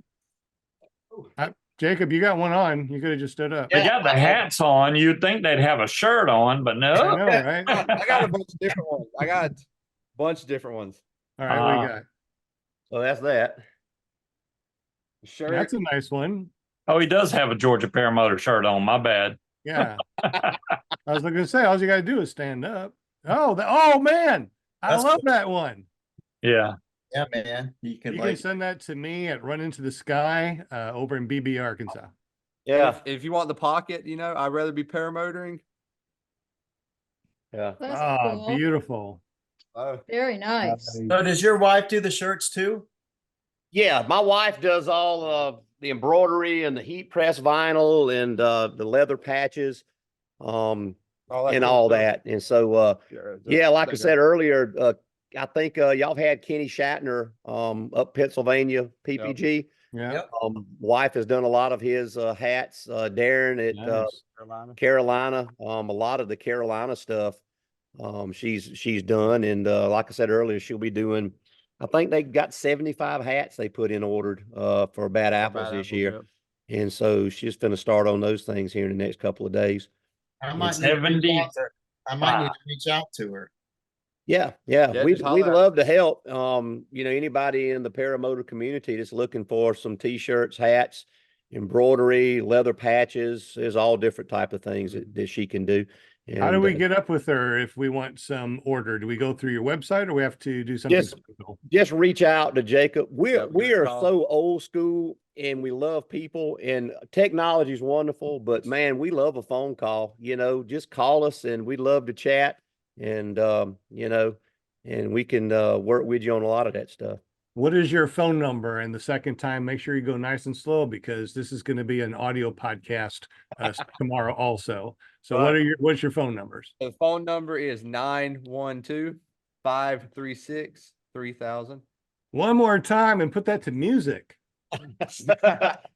Jacob, you got one on. You could have just stood up. They got the hats on. You'd think they'd have a shirt on, but I no. know, right? I got a bunch of different ones. I got a bunch of different ones. All right, what do you got? So that's that. Shirt. That's a nice one. Oh, he does have a Georgia Paramotor shirt on. My bad. Yeah. I was going to say, all you got to do is stand up. Oh, man. I That's love cool. that one. Yeah. Yeah, man. You can You like can send that to me at Run Into the Sky over in BB, Arkansas. Yeah. If you want the pocket, I'd rather be paramotoring. Yeah. That's Oh, cool. beautiful. Oh, Very nice. So does your wife do the shirts too? Yeah, my wife does all of the embroidery and the heat press vinyl and the leather patches, and all that. And so yeah, like I said earlier, I think y'all have had Kenny Shatner up Pennsylvania, PPG. Yeah. Yep. Wife has done a lot of his hats, Darren at Nice. Carolina, a lot of the Carolina stuff she's done. And like I said earlier, she'll be doing, I think they got 75 hats they put in ordered for Bad Apples this year. And so she's going to start on those things here in the next couple of days. I might need to reach 70. out to her. I might need to reach out to her. Yeah, Yeah, we'd just holler. love to help. Anybody in the paramotor community that's looking for some t-shirts, hats, embroidery, leather patches, there's all different type of things that she can do. And, How do we get up with her if we want some order? Do we go through your website or we have to do something special? just reach out to Jacob. We Yeah, give her a are call. so old school and we love people, and technology is wonderful, but man, we love a phone call. Just call us and we'd love to chat, and and we can work with you on a lot of that stuff. What is your phone number? And the second time, make sure you go nice and slow because this is going to be an audio podcast tomorrow also. So what's your phone numbers? The phone number is 912-536-3000. One more time and put that to music.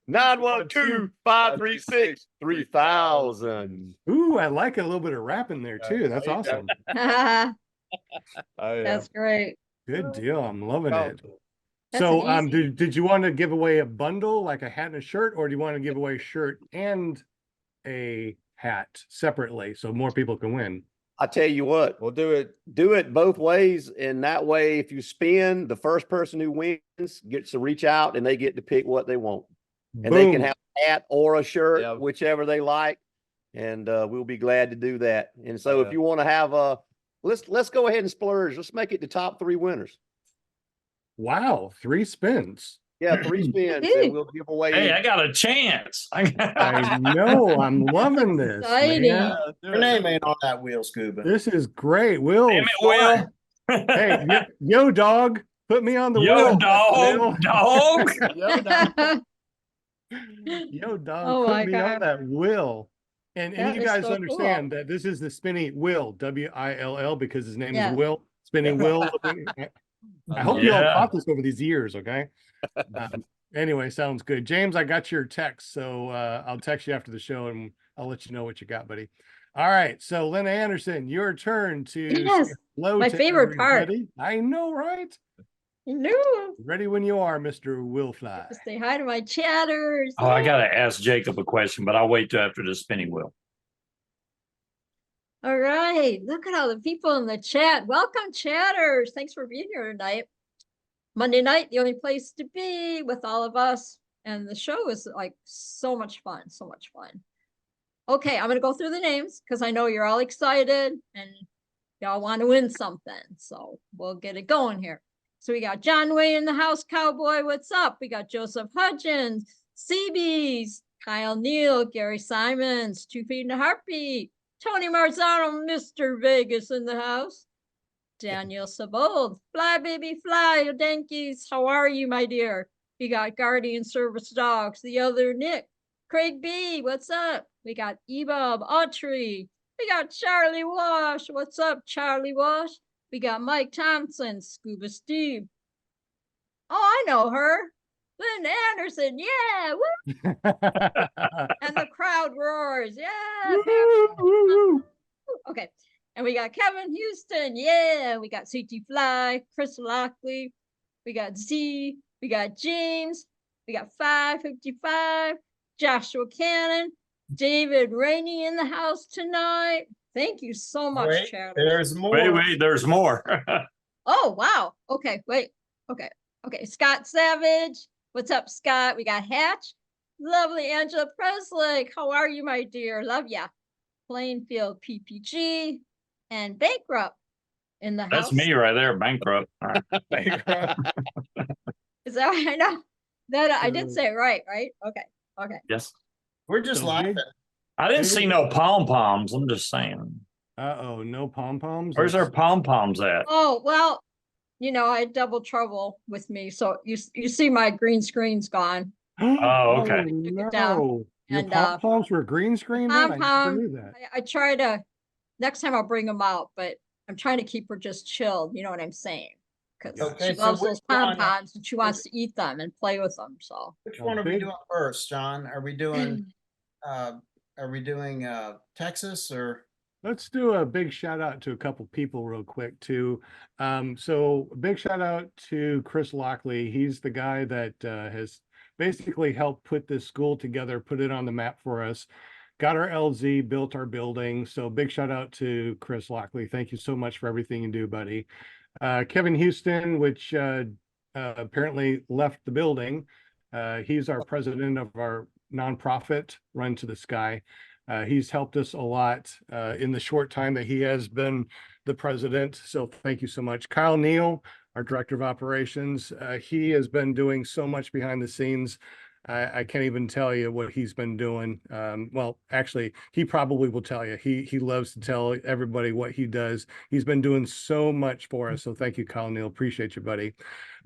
912-536-3000. Ooh, I like a little bit of rap in there too. That's there you go. awesome. That's Oh, yeah. great. Good deal. I'm loving Oh, it. That's So, an easy- did you want to give away a bundle, like a hat and a shirt, or do you want to give away a shirt and a hat separately so more people can win? I tell you what, We'll do it. do it both ways. And that way, if you spin, the first person who wins gets to reach out and they get to pick what they want. And they can Boom. have a hat or a shirt, Yeah. whichever they like. And we'll be glad to do that. And so Yeah. if you want to have let's go ahead and splurge. Let's make it the top 3 winners. Wow, 3 spins. Yeah, 3 spins Hey. and we'll give away. Hey, I got a chance. I know. I'm loving this, exciting. man. Your name ain't on that wheel, Scuba. This is great. Will, Damn it, Will. hey, yo, dog, put me on the Yo, wheel. dog, dog. Yo, dog, Oh put my me God. on that wheel. And That you is guys so understand that this is the spinny Will, Will, because his name Yeah. is Will. Spinning Will. I hope you all Yeah. caught this over these years, okay? Anyway, sounds good. James, I got your text, so I'll text you after the show and I'll let you know what you got, buddy. All right, so Lynn Anderson, your turn to say Yes, hello my to favorite part. everybody. I know, right? No, Ready when you are, Mr. Will Fly. say hi to my chatters. Oh, I gotta ask Jacob a question, but I'll wait till after the spinning wheel. All right, look at all the people in the chat. Welcome, chatters. Thanks for being here tonight. Monday night, the only place to be with all of us. And the show is like so much fun, so much fun. Okay, I'm gonna go through the names because I know you're all excited and y'all want to win something. So we'll get it going here. So we got John Way in the house, Cowboy. What's up? We got Joseph Hudgens, CBs, Kyle Neal, Gary Simons, 2 Feet and a Heartbeat, Tony Marzano, Mr. Vegas in the house, Daniel Sabold, Fly Baby Fly, Yankees. How are you, my dear? We got Guardian Service Dogs, the other Nick, Craig B. What's up? We got Ebob Autry. We got Charlie Wash. What's up, Charlie Wash? We got Mike Thompson, Scuba Steve. Oh, I know her. Lynn Anderson. Yeah. Woo! And the crowd roars. Yeah. Okay. And we got Kevin Houston. Yeah. We got CT Fly, Chris Lockley. We got Z. We got James. We got 555. Joshua Cannon. David Rainey in the house tonight. Thank you so much, Wait, Chatter. there's more. Wait, there's more. Oh, wow. Okay, wait. Okay. Scott Savage. What's up, Scott? We got Hatch. Lovely Angela Presley. How are you, my dear? Love ya. Plainfield PPG and Bankrupt in the house. That's me right there, bankrupt. All right. Is that I know that I did say it right? Okay. Yes. We're just So laughing. I didn't see no pom-poms. I'm just saying. Uh-oh, no pom-poms? Where's our pom-poms at? Oh, well, I had double trouble with me. So you see my green screen's gone. Oh, okay. Oh, Took it down. no. Your And, pom-poms were green screen then? I never Pom-pom, knew that. I try to, next time I'll bring them out, but I'm trying to keep her just chilled. You know what I'm saying? Because Okay, she so loves which those one- pom-poms and she wants to eat them and play with them. So Which Oh, one are we big- doing first, John? Are we doing Texas or? Let's do a big shout out to a couple people real quick too. So a big shout out to Chris Lockley. He's the guy that has basically helped put this school together, put it on the map for us, got our LZ, built our building. So big shout out to Chris Lockley. Thank you so much for everything you do, buddy. Kevin Houston, which apparently left the building. He's our president of our nonprofit, Run to the Sky. He's helped us a lot in the short time that he has been the president. So thank you so much. Kyle Neal, our director of operations. He has been doing so much behind the scenes. I can't even tell you what he's been doing. Well, actually, he probably will tell you. He loves to tell everybody what he does. He's been doing so much for us. So thank you, Kyle Neal. Appreciate you, buddy.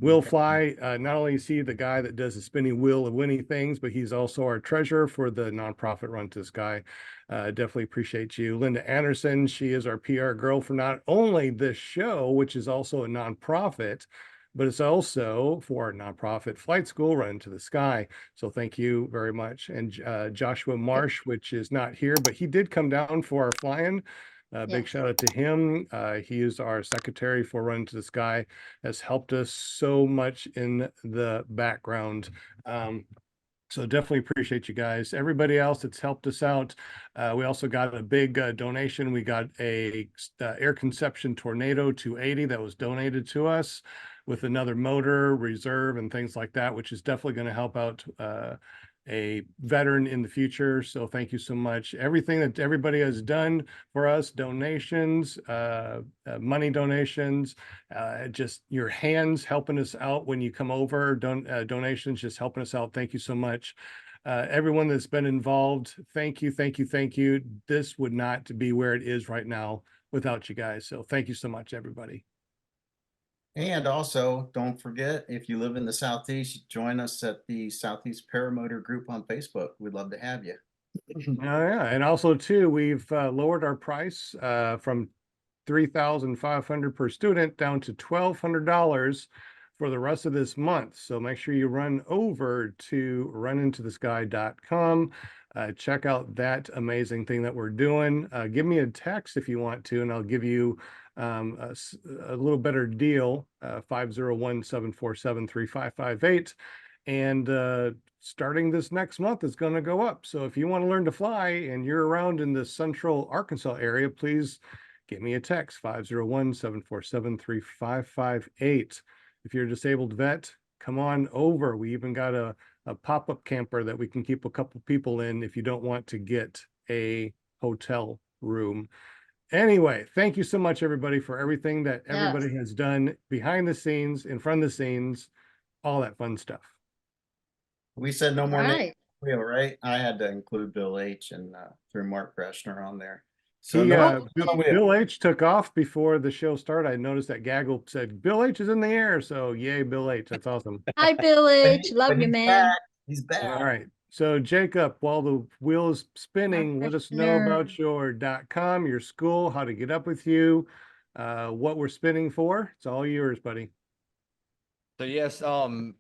Will Fly, not only is he the guy that does the spinning wheel of winning things, but he's also our treasurer for the nonprofit Run to the Sky. Definitely appreciate you. Linda Anderson, she is our PR girl for not only this show, which is also a nonprofit, but it's also for our nonprofit flight school, Run Into the Sky. So thank you very much. And Joshua Marsh, which is not here, but he did come down for our fly-in. Big Yes. shout out to him. He is our secretary for Run Into the Sky, has helped us so much in the background. So definitely appreciate you guys. Everybody else that's helped us out. We also got a big donation. We got a Air Conception Tornado 280 that was donated to us with another motor, reserve, and things like that, which is definitely going to help out a veteran in the future. So thank you so much. Everything that everybody has done for us, donations, money donations, just your hands helping us out when you come over, donations, just helping us out. Thank you so much. Everyone that's been involved, thank you, thank you, thank you. This would not be where it is right now without you guys. So thank you so much, everybody. And also, don't forget, if you live in the Southeast, join us at the Southeast Paramotor group on Facebook. We'd love to have you. Oh yeah, and also too, we've lowered our price from $3,500 per student down to $1,200 for the rest of this month. So make sure you run over to runintothesky.com. Check out that amazing thing that we're doing. Give me a text if you want to, and I'll give you a little better deal, 501-747-3558. And starting this next month, it's going to go up. So if you want to learn to fly and you're around in the central Arkansas area, please give me a text, 501-747-3558. If you're a disabled vet, come on over. We even got a pop-up camper that we can keep a couple people in if you don't want to get a hotel room. Anyway, thank you so much, everybody, for everything that everybody has done behind the scenes, in front of the scenes, all that fun stuff. We said no more names, Right. right? I had to include Bill H. and through Mark Kreshner on there. So He, no, Bill H took off before the show started. I noticed that Gaggle said, Bill H is in the air. So yay, Bill H. That's awesome. Hi, Bill H. Love you, he's man. back. He's back. All right. So Jacob, while the wheel is spinning, let us know about your .com, your school, how to get up with you, what we're spinning for. It's all yours, buddy. So yes, find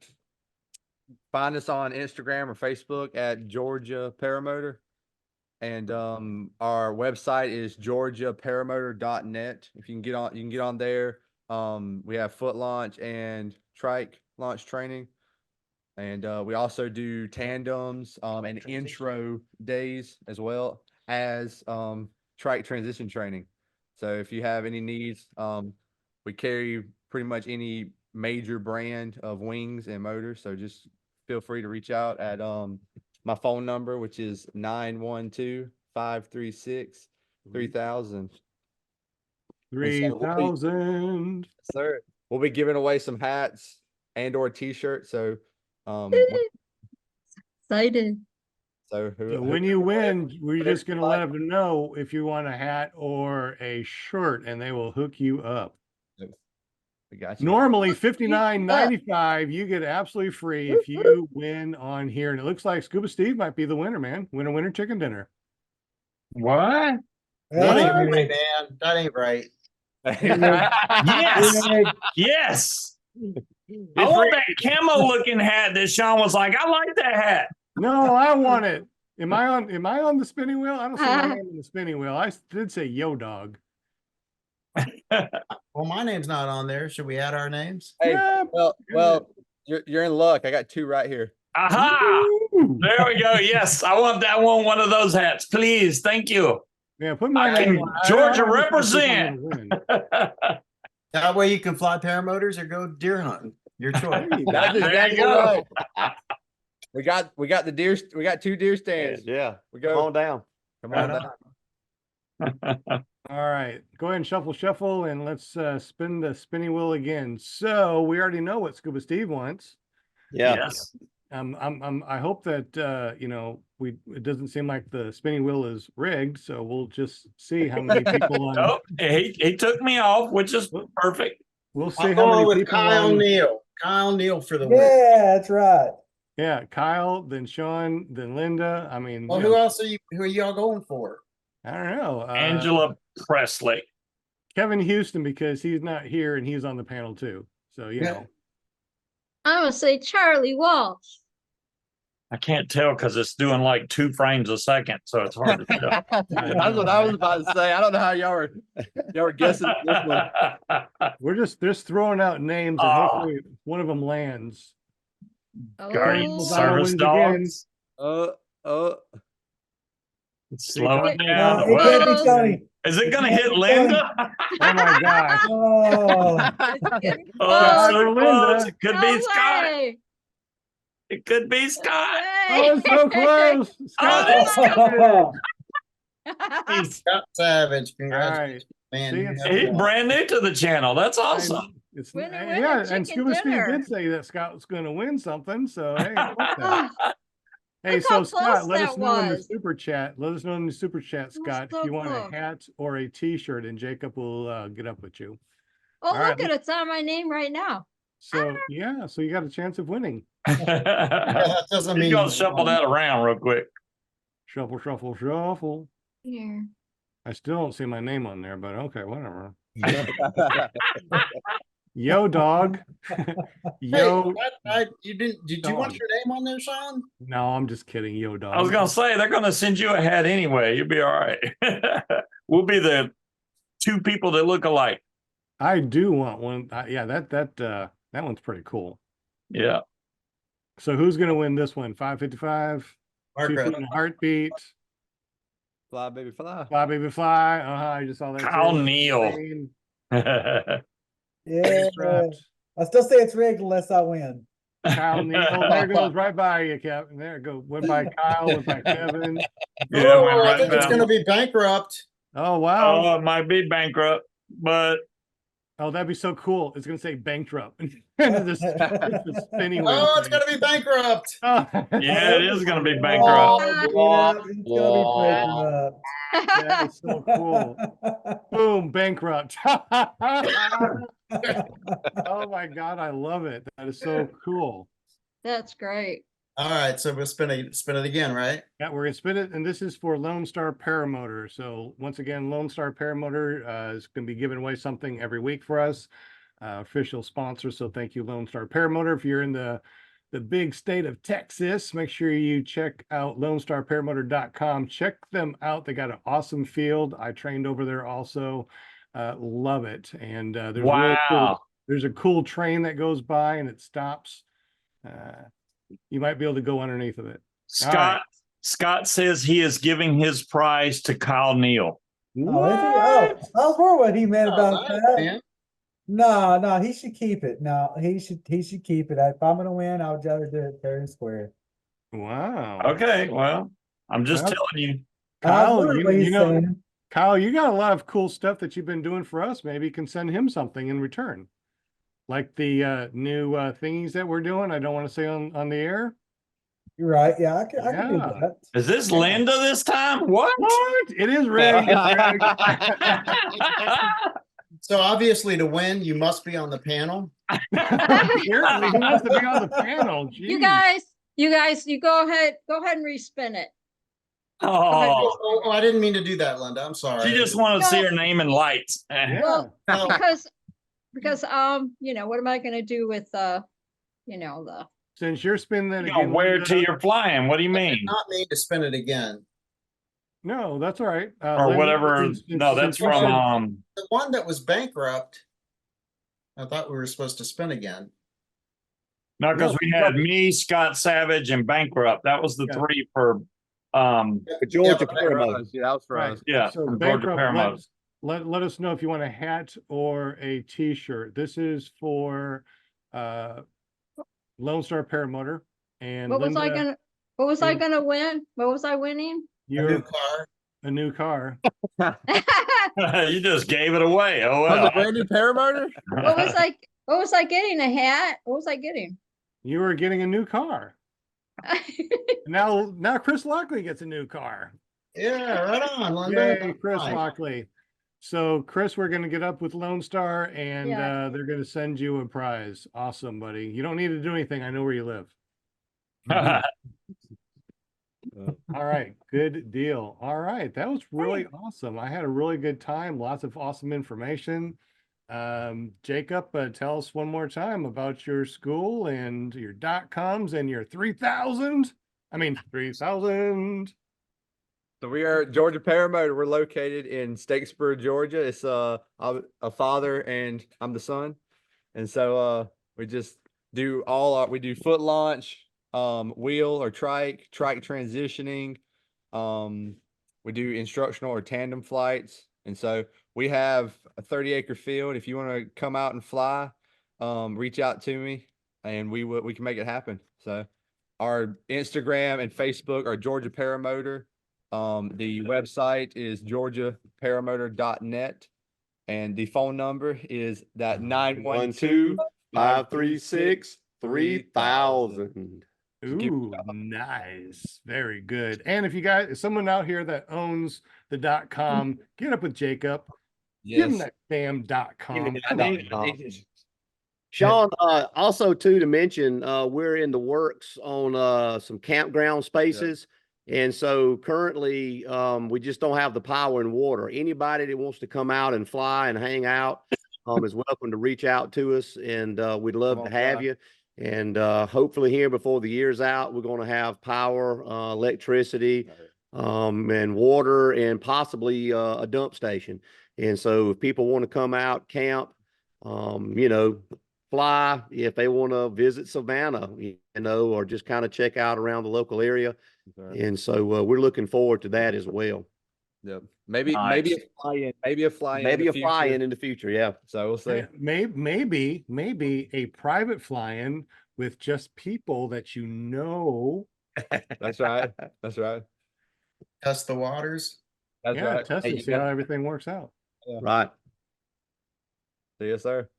us on Instagram or Facebook at Georgia Paramotor. And our website is georgiaparamotor.net. If you can get on, you can get on there. We have foot launch and trike launch training. And we also do tandems and intro days as well as trike transition training. So if you have any needs, we carry pretty much any major brand of wings and motors. So just feel free to reach out at my phone number, which is 912-536-3000. 3,000. Sir, we'll be giving away some hats and or t-shirts. So Excited. So when you win, we're just going to let them know if you want a hat or a shirt, and they will hook you up. We got you. Normally $59.95, you get absolutely free if you win on here. And it looks like Scuba Steve might be the winner, man. Winner chicken dinner. What? That ain't Hey, right, man. That ain't right. Yes. hey, Yes. I want that camo looking hat that Sean was like, I like that hat. No, I want it. Am I on the spinning wheel? I don't see my name on the spinning wheel. I did say yo dog. Well, my name's not on there. Should we add our names? Hey, Yeah, well, you're in luck. I got two right here. Aha. Woo! There we go. Yes. I want that one of those hats. Please. Thank you. Yeah, put my I can name on. Georgia I don't think represent. I'm gonna win. That way you can fly paramotors or go deer hunting. Your choice. There you go. That's There you exactly go. right. We got the deer. We got two deer stands. Yeah. We Come go. on down. Come Right on. on. All right, go ahead and shuffle, and let's spin the spinning wheel again. So we already know what Scuba Steve wants. Yeah. Yes. I hope that you know, it doesn't seem like the spinning wheel is rigged, so we'll just see how many people on. Oh, he took me off, which is perfect. We'll see I'm how going many with people Kyle on. Neal. Kyle Neal for the win. yeah, that's right. Yeah, Kyle, then Sean, then Linda. I mean, Well, you who know, else who are y'all going for? I don't know. Angela Presley. Kevin Houston, because he's not here and he's on the panel too. So you Yeah. know. I'm gonna say Charlie Walsh. I can't tell because it's doing like 2 frames a second, so it's hard to tell. That's what I was about to say. I don't know how y'all were guessing this one. We're just throwing out names and Oh. hopefully one of them lands. Guardian Oh, service wins again. dogs. Slow it See, down. it can't be Well, Tony. Is it gonna can't hit be Linda? Oh my gosh. Oh, getting Oh, close. so Linda. close. It could No be Scott. way. It could be Scott. Oh, it's so close. Scott. it's oh. He's, Scott Savage, All congratulations, right. man. See, you it's- have he's won. brand new to the channel. That's awesome. It's Winner, yeah, winner, and chicken Scuba Steve dinner. did say that Scott was going to win something. So hey, I like that. Oh, Hey, Look so how Scott, close let us that know in the was. super chat. Let us know in the super chat, was Scott, so if you want close. a hat or a T-shirt, and Jacob will get up with you. oh All right, look at it. It's on my name right now. So yeah, so you got a chance of winning. Yeah, that doesn't He's mean gonna you shuffle won. that around real quick. Shuffle, shuffle, shuffle. Here. I still don't see my name on there, but okay, whatever. Yo, dog. Yo. You didn't? Did you want Dog. your name on there, Sean? No, I'm just kidding. Yo, dog. I was gonna say they're gonna send you a hat anyway. You'll be all right. We'll be the 2 people that look alike. I do want one. Yeah, that one's pretty cool. Yeah. So who's gonna win this one? 555. Mark 2 Rudd. feet in a heartbeat. Fly, baby, fly. Fly, baby, fly. I just saw that. Kyle too. Neal. Green, Yeah. bankrupt. I still say it's rigged unless I win. Kyle Neal. There goes right by you, Captain. There it goes. Went by Kyle. Went by Kevin. Yeah, went I right think it's down. going to be bankrupt. Oh wow. Oh, it might be bankrupt, but Oh, that'd be so cool. It's gonna say bankrupt. And it's a spinning wheel Oh, it's thing. going to be bankrupt. Oh, yeah, it is gonna be Oh, bankrupt. yeah, it's gonna be bankrupt. that is so cool. Boom, bankrupt. Oh my god, I love it. That is so cool. That's great. All right, so we'll spin it again, right? Yeah, we're gonna spin it, and this is for Lone Star Paramotor. So once again, Lone Star Paramotor is gonna be giving away something every week for us. Official sponsor. So thank you, Lone Star Paramotor. If you're in the big state of Texas, make sure you check out LoneStarParamotor.com. Check them out. They got an awesome field. I trained over there also. Love it. And there's really cool, Wow. there's a cool train that goes by and it stops. You might be able to go underneath of it. Scott says he is giving his prize to Kyle Neal. Oh, is he? Oh, I was wondering what he meant about nice, that. man. No, he should keep it. No, he should keep it. If I'm gonna win, I would rather do it fair and square. Wow. Okay, well, I'm just Well, telling you. Kyle, wondering what you he's know, saying. Kyle, you got a lot of cool stuff that you've been doing for us. Maybe you can send him something in return. Like the new thingies that we're doing. I don't want to say on the air. You're right. Yeah, I can do Yeah. that. Is this Linda this time? What? What? It is rigged. So obviously to win, you must be on the panel. Apparently, he wants to be on the panel. You Jeez. guys, you go ahead and respin it. Oh, Oh, I didn't mean to do that, Linda. I'm sorry. she just wanted to see her name in lights. Yeah. Well, No. because what am I gonna do with the Since you're spinning that You gonna again, wear it till Linda- you're flying. What do you I did mean? not mean to spin it again. No, that's all right. Or Linda, whatever. No, that's since you from said- The one that was bankrupt, I thought we were supposed to spin again. no, because No, we had me, Scott Savage, and Bankrupt. That was the Yeah. 3 for For Georgia but Paramount. Yeah, that was for Right. us. yeah, So from Georgia Bankrupt, Paramount. let us know if you want a hat or a T-shirt. This is for Lone Star Paramotor. And what was I Linda, gonna win? What was I winning? A new you're car. a new car. You just gave it away. Oh Was well. it brand new paramotor? What was I getting? A hat? What was I getting? You are getting a new car. Now Chris Lockley gets a new car. Yeah, right on, Linda. Yay, Chris Nice. Lockley. So Chris, we're gonna get up with Lone Star and Yeah. they're gonna send you a prize. Awesome, buddy. You don't need to do anything. I know where you live. All right, good deal. All right, that was really awesome. I had a really good time. Lots of awesome information. Jacob, tell us one more time about your school and your .coms and your 3,000. I mean, 3,000. So we are Georgia Paramotor. We're located in Statesboro, Georgia. It's I'm a father and I'm the son, and so we just do we do foot launch, wheel or trike transitioning. We do instructional or tandem flights, and so we have a 30-acre field. If you want to come out and fly, reach out to me, and we can make it happen. So our Instagram and Facebook are Georgia Paramotor. The website is georgiaparamotor.net, and the phone number is that 912-536-3000. Ooh, nice. Very good. And if you guys, someone out here that owns the .com, get up with Jacob. Give him Yes. that damn .com. Come on. Sean, also too, to mention, we're in the works on some campground spaces. And so currently, we just don't have the power and water. Anybody that wants to come out and fly and hang out is welcome to reach out to us, and we'd love to have you. And hopefully here before the year's out, we're going to have power, electricity, and water, and possibly a dump station. And so if people want to come out, camp, fly, if they want to visit Savannah, or just kind of check out around the local area. And so we're looking forward to that as well. Yep. Maybe a fly-in, maybe a fly-in in the future. Yeah. So we'll see. Maybe a private fly-in with just people that you know. That's right. That's right. Test the waters. That's right. Test and see how everything works out. Yeah. Right. Yes, sir.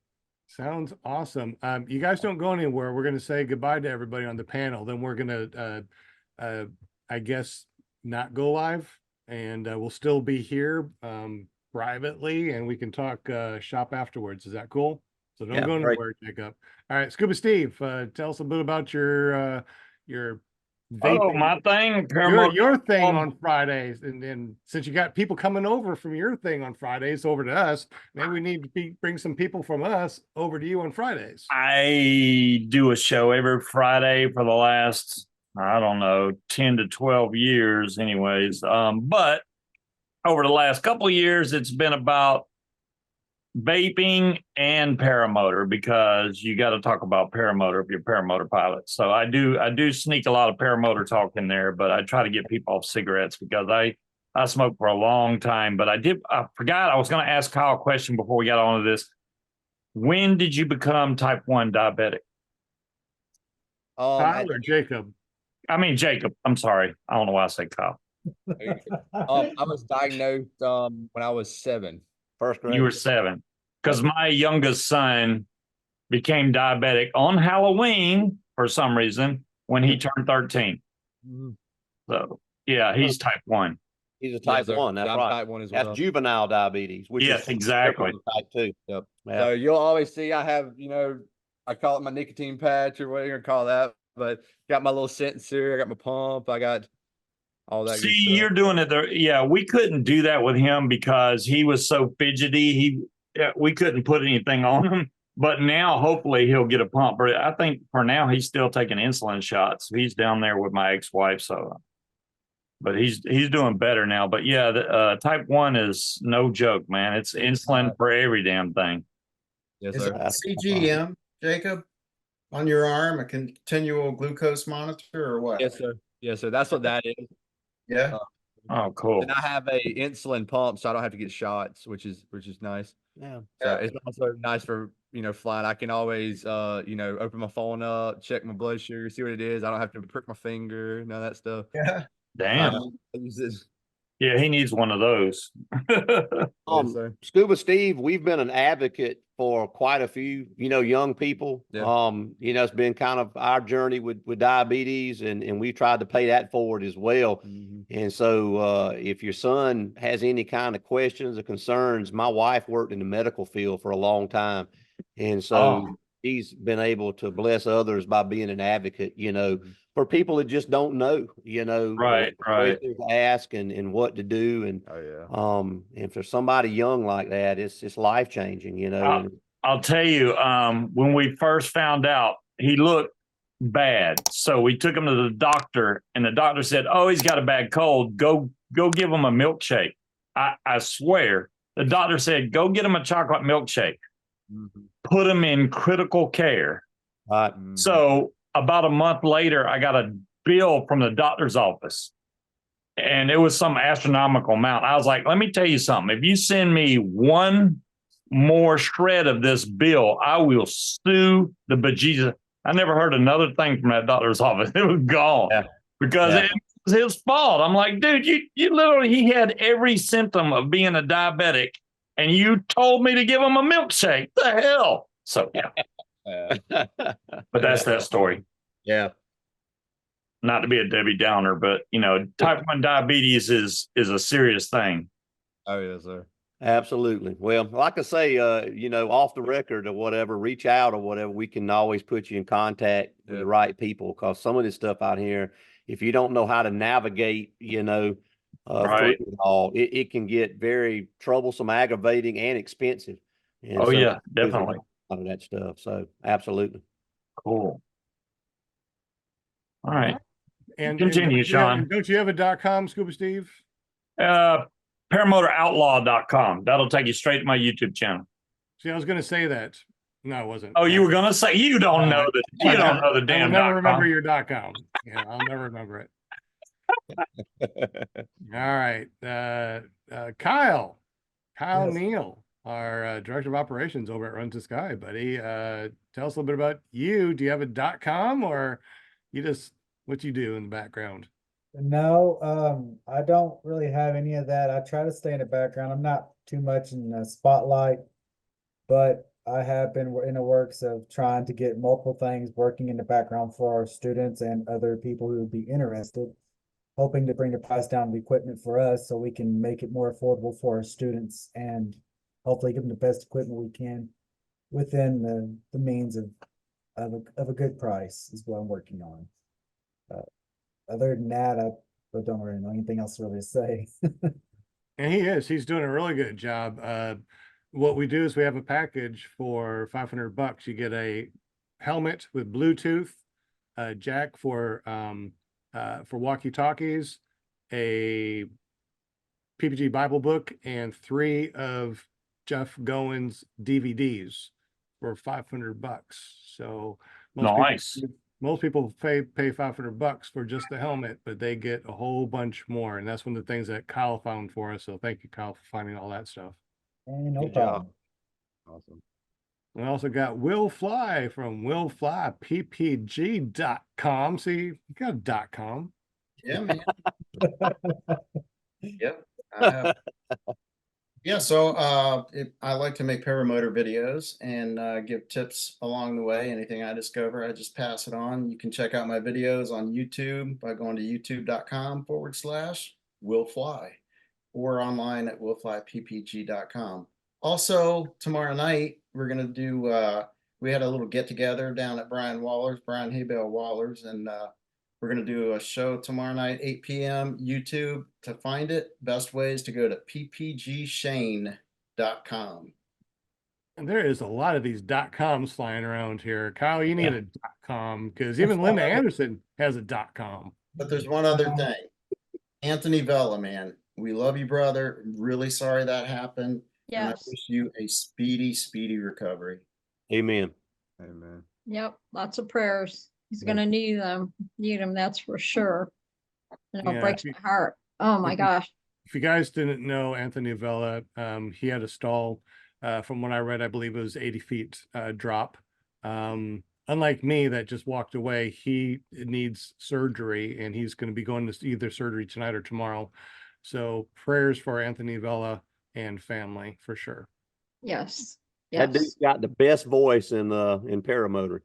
Sounds awesome. You guys don't go anywhere. We're going to say goodbye to everybody on the panel. Then we're going to, I guess, not go live, and we'll still be here privately, and we can talk shop afterwards. Is that cool? So don't go anywhere, Jacob. All right, Scuba Steve, tell us a bit about your vaping. My thing, your thing on Fridays, and since you got people coming over from your thing on Fridays over to us, maybe we need to bring some people from us over to you on Fridays. I do a show every Friday for the last, I don't know, 10 to 12 years anyways. But over the last couple of years, it's been about vaping and paramotor, because you got to talk about paramotor if you're a paramotor pilot. So I do sneak a lot of paramotor talk in there, but I try to get people off cigarettes because I smoked for a long time. But I forgot I was going to ask Kyle a question before we got onto this. When did you become type 1 diabetic? Kyle or Jacob? I mean, Jacob. I'm sorry. I don't know why I say Kyle. I was diagnosed when I was 7. First grade. You were 7. Because my youngest son became diabetic on Halloween for some reason when he turned 13. So, yeah, he's type 1. He's a type 1. That's right. Type 1 as well. That's juvenile diabetes, which Yes, is exactly. type 2. Yep. Yeah. So you'll always see I have, I call it my nicotine patch or whatever you call that, but got my little sensor, I got my pump, I got all that. See, you're doing it there. Yeah, we couldn't do that with him because he was so fidgety. We couldn't put anything on him. But now, hopefully, he'll get a pump. But I think for now, he's still taking insulin shots. He's down there with my ex-wife. So, but he's doing better now. But yeah, the type 1 is no joke, man. It's insulin for every damn thing. Yes, Is sir. it CGM, Jacob, on your arm, a continual glucose monitor, or what? Yes, sir. Yes, sir. That's what that is. Yeah. Oh, cool. And I have a insulin pump, so I don't have to get shots, which is nice. Yeah. So it's also nice for flying. I can always open my phone up, check my blood sugar, see what it is. I don't have to prick my finger, none of that stuff. Yeah. Damn. Yeah, he needs one of those. Yes, sir. Scuba Steve, we've been an advocate for quite a few, young people. Yeah. It's been kind of our journey with diabetes, and we tried to pay that forward as well. And so if your son has any kind of questions or concerns, my wife worked in the medical field for a long time. And so he's been able to bless others by being an advocate, for people that just don't know, Right, right. questions to ask and what to do. And, Oh yeah. and for somebody young like that, it's life changing, and I'll tell you, when we first found out, he looked bad. So we took him to the doctor, and the doctor said, "Oh, he's got a bad cold. Go give him a milkshake." I swear, the doctor said, "Go get him a chocolate milkshake." Put him in critical care. right. So about a month later, I got a bill from the doctor's office, and it was some astronomical amount. I was like, "Let me tell you something. If you send me one more shred of this bill, I will sue the bejesus." I never heard another thing from that doctor's office. It was gone because it was his fault. I'm like, dude, you literally, he had every symptom of being a diabetic, and you told me to give him a milkshake. The hell? So yeah. But that's that story. Yeah. Not to be a Debbie Downer, but type 1 diabetes is a serious thing. Oh yes, sir. Absolutely. Well, like I say, off the record or whatever, reach out or whatever, we can always put you in contact with the right people, because some of this stuff out here, if you don't know how to navigate, through Right. it all, it can get very troublesome, aggravating, and expensive. And Oh so yeah, definitely. all of that stuff. So absolutely. Cool. All right. And Continue, Sean. Don't you have a .com, Scuba Steve? Paramotoroutlaw.com. That'll take you straight to my YouTube channel. See, I was going to say that. No, it wasn't. Oh, you were gonna say you don't know that you don't know the I damn. will never remember .com. your .com. Yeah, I'll never remember it. All right, Kyle Yes. Neal, our director of operations over at Run to Sky, buddy. Tell us a little bit about you. Do you have a .com, or you just what you do in the background? No, I don't really have any of that. I try to stay in the background. I'm not too much in the spotlight, but I have been in the works of trying to get multiple things working in the background for our students and other people who would be interested, hoping to bring the price down of the equipment for us so we can make it more affordable for our students and hopefully give them the best equipment we can within the means of a good price is what I'm working on. Other than that, I don't really know anything else really to say. And he's doing a really good job. What we do is we have a package for $500. You get a helmet with Bluetooth, a jack for walkie-talkies, a PPG Bible book, and 3 of Jeff Gowen's DVDs for $500. So Nice. Most people pay $500 for just the helmet, but they get a whole bunch more. And that's one of the things that Kyle found for us. So thank you, Kyle, for finding all that stuff. No Good problem. job. Awesome. We also got Will Fly from willflyppg.com. See, you got a .com. Yeah, man. Yep. I have. Yeah, so I like to make paramotor videos and give tips along the way. Anything I discover, I just pass it on. You can check out my videos on YouTube by going to youtube.com/willfly or online at willflyppg.com. Also, tomorrow night, we're going to do, we had a little get together down at Brian Haybale Waller's, and we're going to do a show tomorrow night, 8 p.m. YouTube. To find it, best way is to go to ppgshane.com. And there is a lot of these .coms flying around here. Kyle, you need a .com, because even Linda Anderson has a .com. But there's one other thing. Anthony Vella, man, we love you, brother. Really sorry that happened. And I Yes. wish you a speedy recovery. Amen. Amen. Yep. Lots of prayers. He's Yeah. gonna need them. That's for sure. And it Yeah, breaks my heart. Oh my gosh. If you guys didn't know Anthony Vella, he had a stall. From what I read, I believe it was 80 feet drop. Unlike me that just walked away, he needs surgery, and he's going to be going to either surgery tonight or tomorrow. So prayers for Anthony Vella and family for sure. Yes. That dude's got the best voice in paramotoring.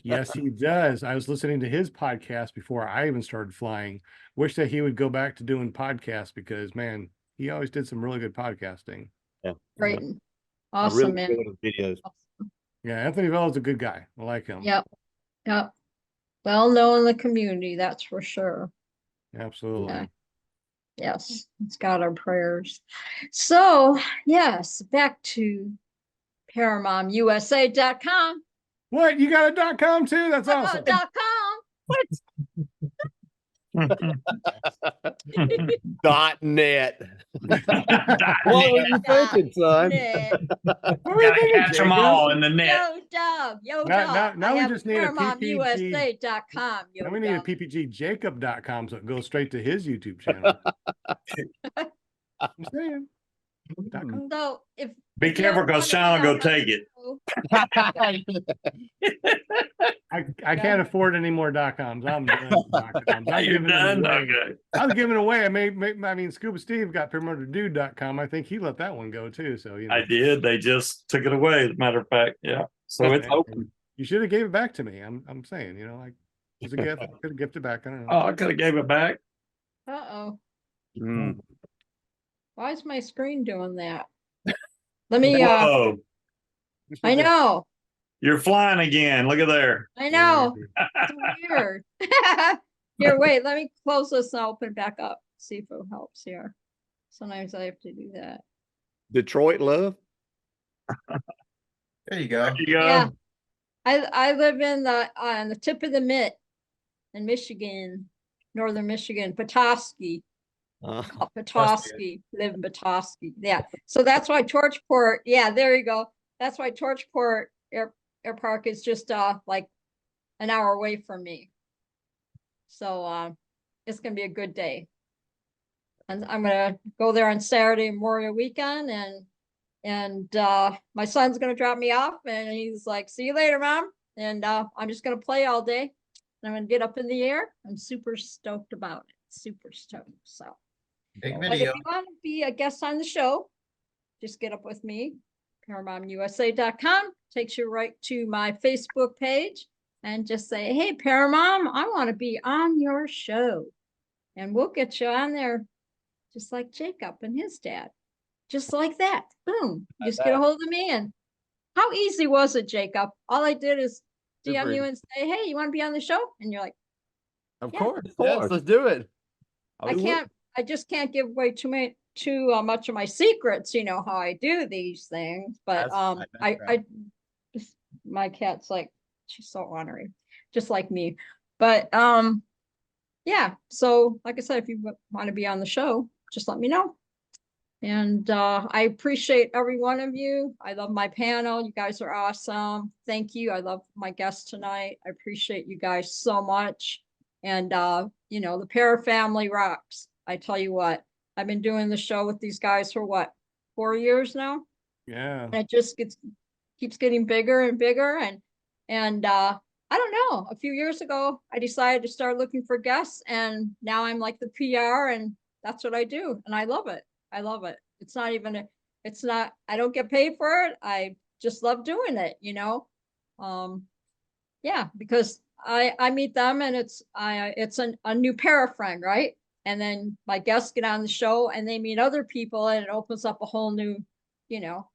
Yes, he does. I was listening to his podcast before I even started flying. Wish that he would go back to doing podcasts, because man, he always did some really good podcasting. Yeah. Great. I Awesome, really man. enjoy his videos. Yeah, Anthony Vella's a good guy. I like him. Yep. Yep. Well known in the community, that's for sure. Absolutely. Yeah. Yes, it's got our prayers. So, yes, back to ParamontUSA.com. What? You got a .com too? That's awesome. .com. .net. Dot What were net. you thinking, son? Net. What were you Gotta thinking, catch them Jacob? all in the net. Yo, dog. Yo, Now- dog. now I we have just need a PPG. ParamontUSA.com. Yo, Now we need a dog. PPGJacob.com so it goes straight to his YouTube channel. I'm saying. .com. So if Be if you careful ever because wanna Sean be will on go my take it. show, I can't afford any more .coms. I'm done with .coms. I'm You're giving them done? away. Okay. I was giving away. I mean, Scuba Steve got paramotordude.com. I think he let that one go too. So, you know. I did. They just took it away, as a matter of fact. Yeah. So it's open. You should have gave it back to me. I'm saying, you know, like it was a gift. I could have gifted back. I don't know. Oh, I could have gave it back. uh-oh. Mm. Why is my screen doing that? Let me Whoa. I know. You're flying again. Look at there. I know. It's weird. Here, wait, let me close this and I'll open it back up. See if it helps here. Sometimes I have to do that. Detroit love. There you go. There you go. Yeah. I live in the on the tip of the mitt in Michigan, northern Michigan, Petoskey. Petoskey, live in Petoskey. Yeah. So that's why Torchport, yeah, there you go. That's why Torchport Air Park is just like an hour away from me. So it's gonna be a good day. And I'm gonna go there on Saturday Memorial Weekend and my son's gonna drop me off and he's like, see you later, Mom. And I'm just gonna play all day. And I'm gonna get up in the air. I'm super stoked about it. Super stoked. So Big but if video. you want to be a guest on the show, just get up with me. ParamontUSA.com takes you right to my Facebook page and just say, hey, Paramom, I want to be on your show. And we'll get you on there just like Jacob and his dad. Just like that. Boom. You just get a hold of me. And how easy was it, Jacob? All I did is DM you and say, hey, you want to be on the show? And you're like, Of Yeah. course. Of Yes, course. let's do it. I just can't give away too much of my secrets, you know, how I do these things. But my cat's like, she's so ornery, just like me. But yeah, so like I said, if you want to be on the show, just let me know. And I appreciate every one of you. I love my panel. You guys are awesome. Thank you. I love my guests tonight. I appreciate you guys so much. And you know, the Para family rocks. I tell you what, I've been doing the show with these guys for what, 4 years now? Yeah. And it just keeps getting bigger and bigger. And I don't know, a few years ago, I decided to start looking for guests and now I'm like the PR and that's what I do. And I love it. I love it. It's not even, I don't get paid for it. I just love doing it, you know? Yeah, because I meet them and it's a new para friend, right? And then my guests get on the show and they meet other people and it opens up a whole new, you know,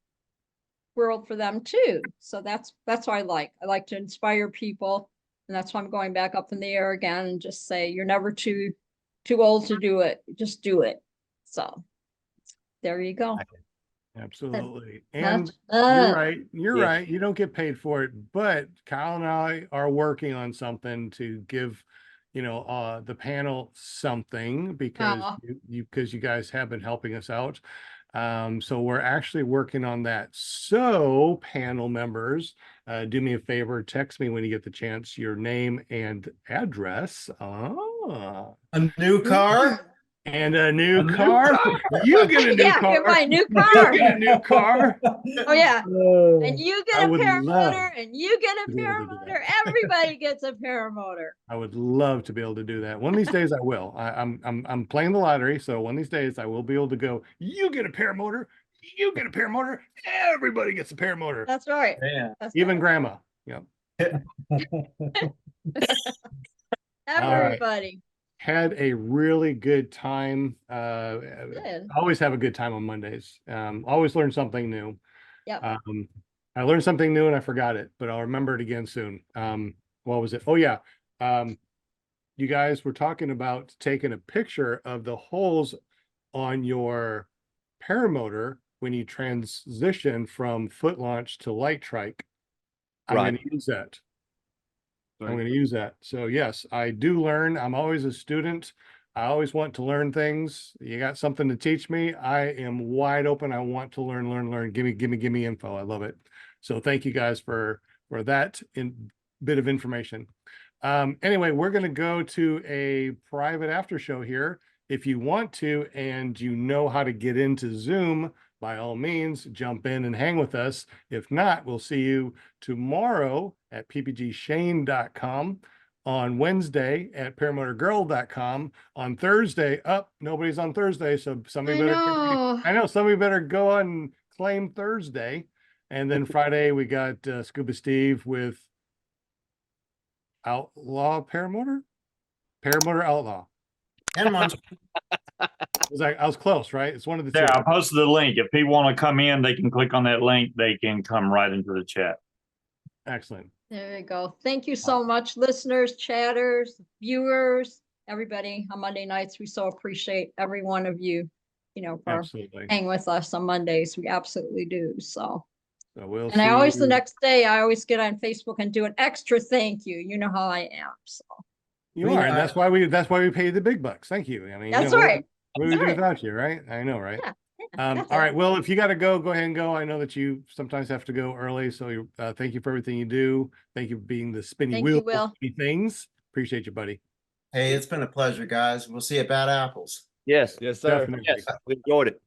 world for them too. So that's what I like to inspire people. And that's why I'm going back up in the air again and just say, you're never too old to do it. Just do it. So there you go. Absolutely. And That's- you're right. You're Yeah. right. You don't get paid for it, but Kyle and I are working on something to give, you know, the panel something because Aw. because you guys have been helping us out. So we're actually working on that. So panel members, do me a favor, text me when you get the chance, your name and address. A new car. And a new A new car. car. You get a new Yeah, car. get my new You car. get a new car. Oh yeah. Oh, And you I get a would love paramotor and you get a to be able to do paramotor. Everybody gets a paramotor. I would love to be able to do that. One of these days I will. I'm playing the lottery, so one of these days I will be able to go, you get a paramotor, you get a paramotor, everybody gets a paramotor. That's right. Yeah. That's Even right. grandma. Yeah. Everybody. Had a really good time. Good. Always have a good time on Mondays. Always learn something new. Yep. I learned something new and I forgot it, but I'll remember it again soon. What was it? Oh yeah. You guys were talking about taking a picture of the holes on your paramotor when you transition from foot launch to light trike. I'm Right. going to use that. I'm going to use that. So yes, I do learn. I'm always a student. I always want to learn things. You got something to teach me, I am wide open. I want to learn. Give me info. I love it. So thank you guys for that bit of information. Anyway, we're going to go to a private after show here. If you want to, and you know how to get into Zoom, by all means, jump in and hang with us. If not, we'll see you tomorrow at ppgshane.com, on Wednesday at paramotorgirl.com, on Thursday. Nobody's on Thursday, so somebody better. I know somebody better go on and claim Thursday. And then Friday we got Scuba Steve with Outlaw Paramotor Outlaw. And Monster. I was close, right? It's one of the two. Yeah, I posted the link. If people want to come in, they can click on that link. They can come right into the chat. Excellent. There you go. Thank you so much, listeners, chatters, viewers, everybody on Monday nights. We so appreciate every one of you, for Absolutely. hanging with us on Mondays. We absolutely do. So we'll and I always, the see. next day, I always get on Facebook and do an extra thank you. You know how I am. So You are, and that's why we pay the big bucks. Thank you. I mean, that's right. What do we do without you, right? I know, right? Yeah, all right. Well, if you got to go ahead and go. I know that you sometimes have to go early. So thank you for everything you do. Thank you for being the spinny Thank wheel you, Will. of things. Appreciate you, buddy. Hey, it's been a pleasure, guys. We'll see you at Bad Apples. Yes. Yes, sir. Definitely. Yes. We enjoyed it.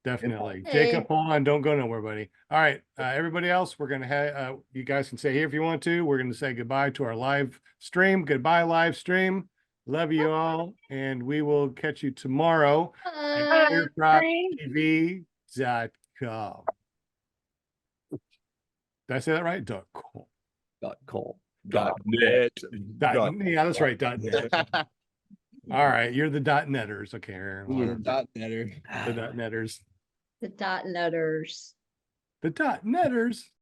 Definitely. Hey. Jacob, hold on. Don't go nowhere, buddy. All right. Everybody else, we're going to have, you guys can stay here if you want to. We're going to say goodbye to our live stream. Goodbye, live stream. Love you all. And we will catch you tomorrow at ClearPropTV.com. Did I say that right? .com. .net. Yeah, that's right. .net. All right. You're the .netters. Okay. .netter. The .netters. The dot netters. The .netters.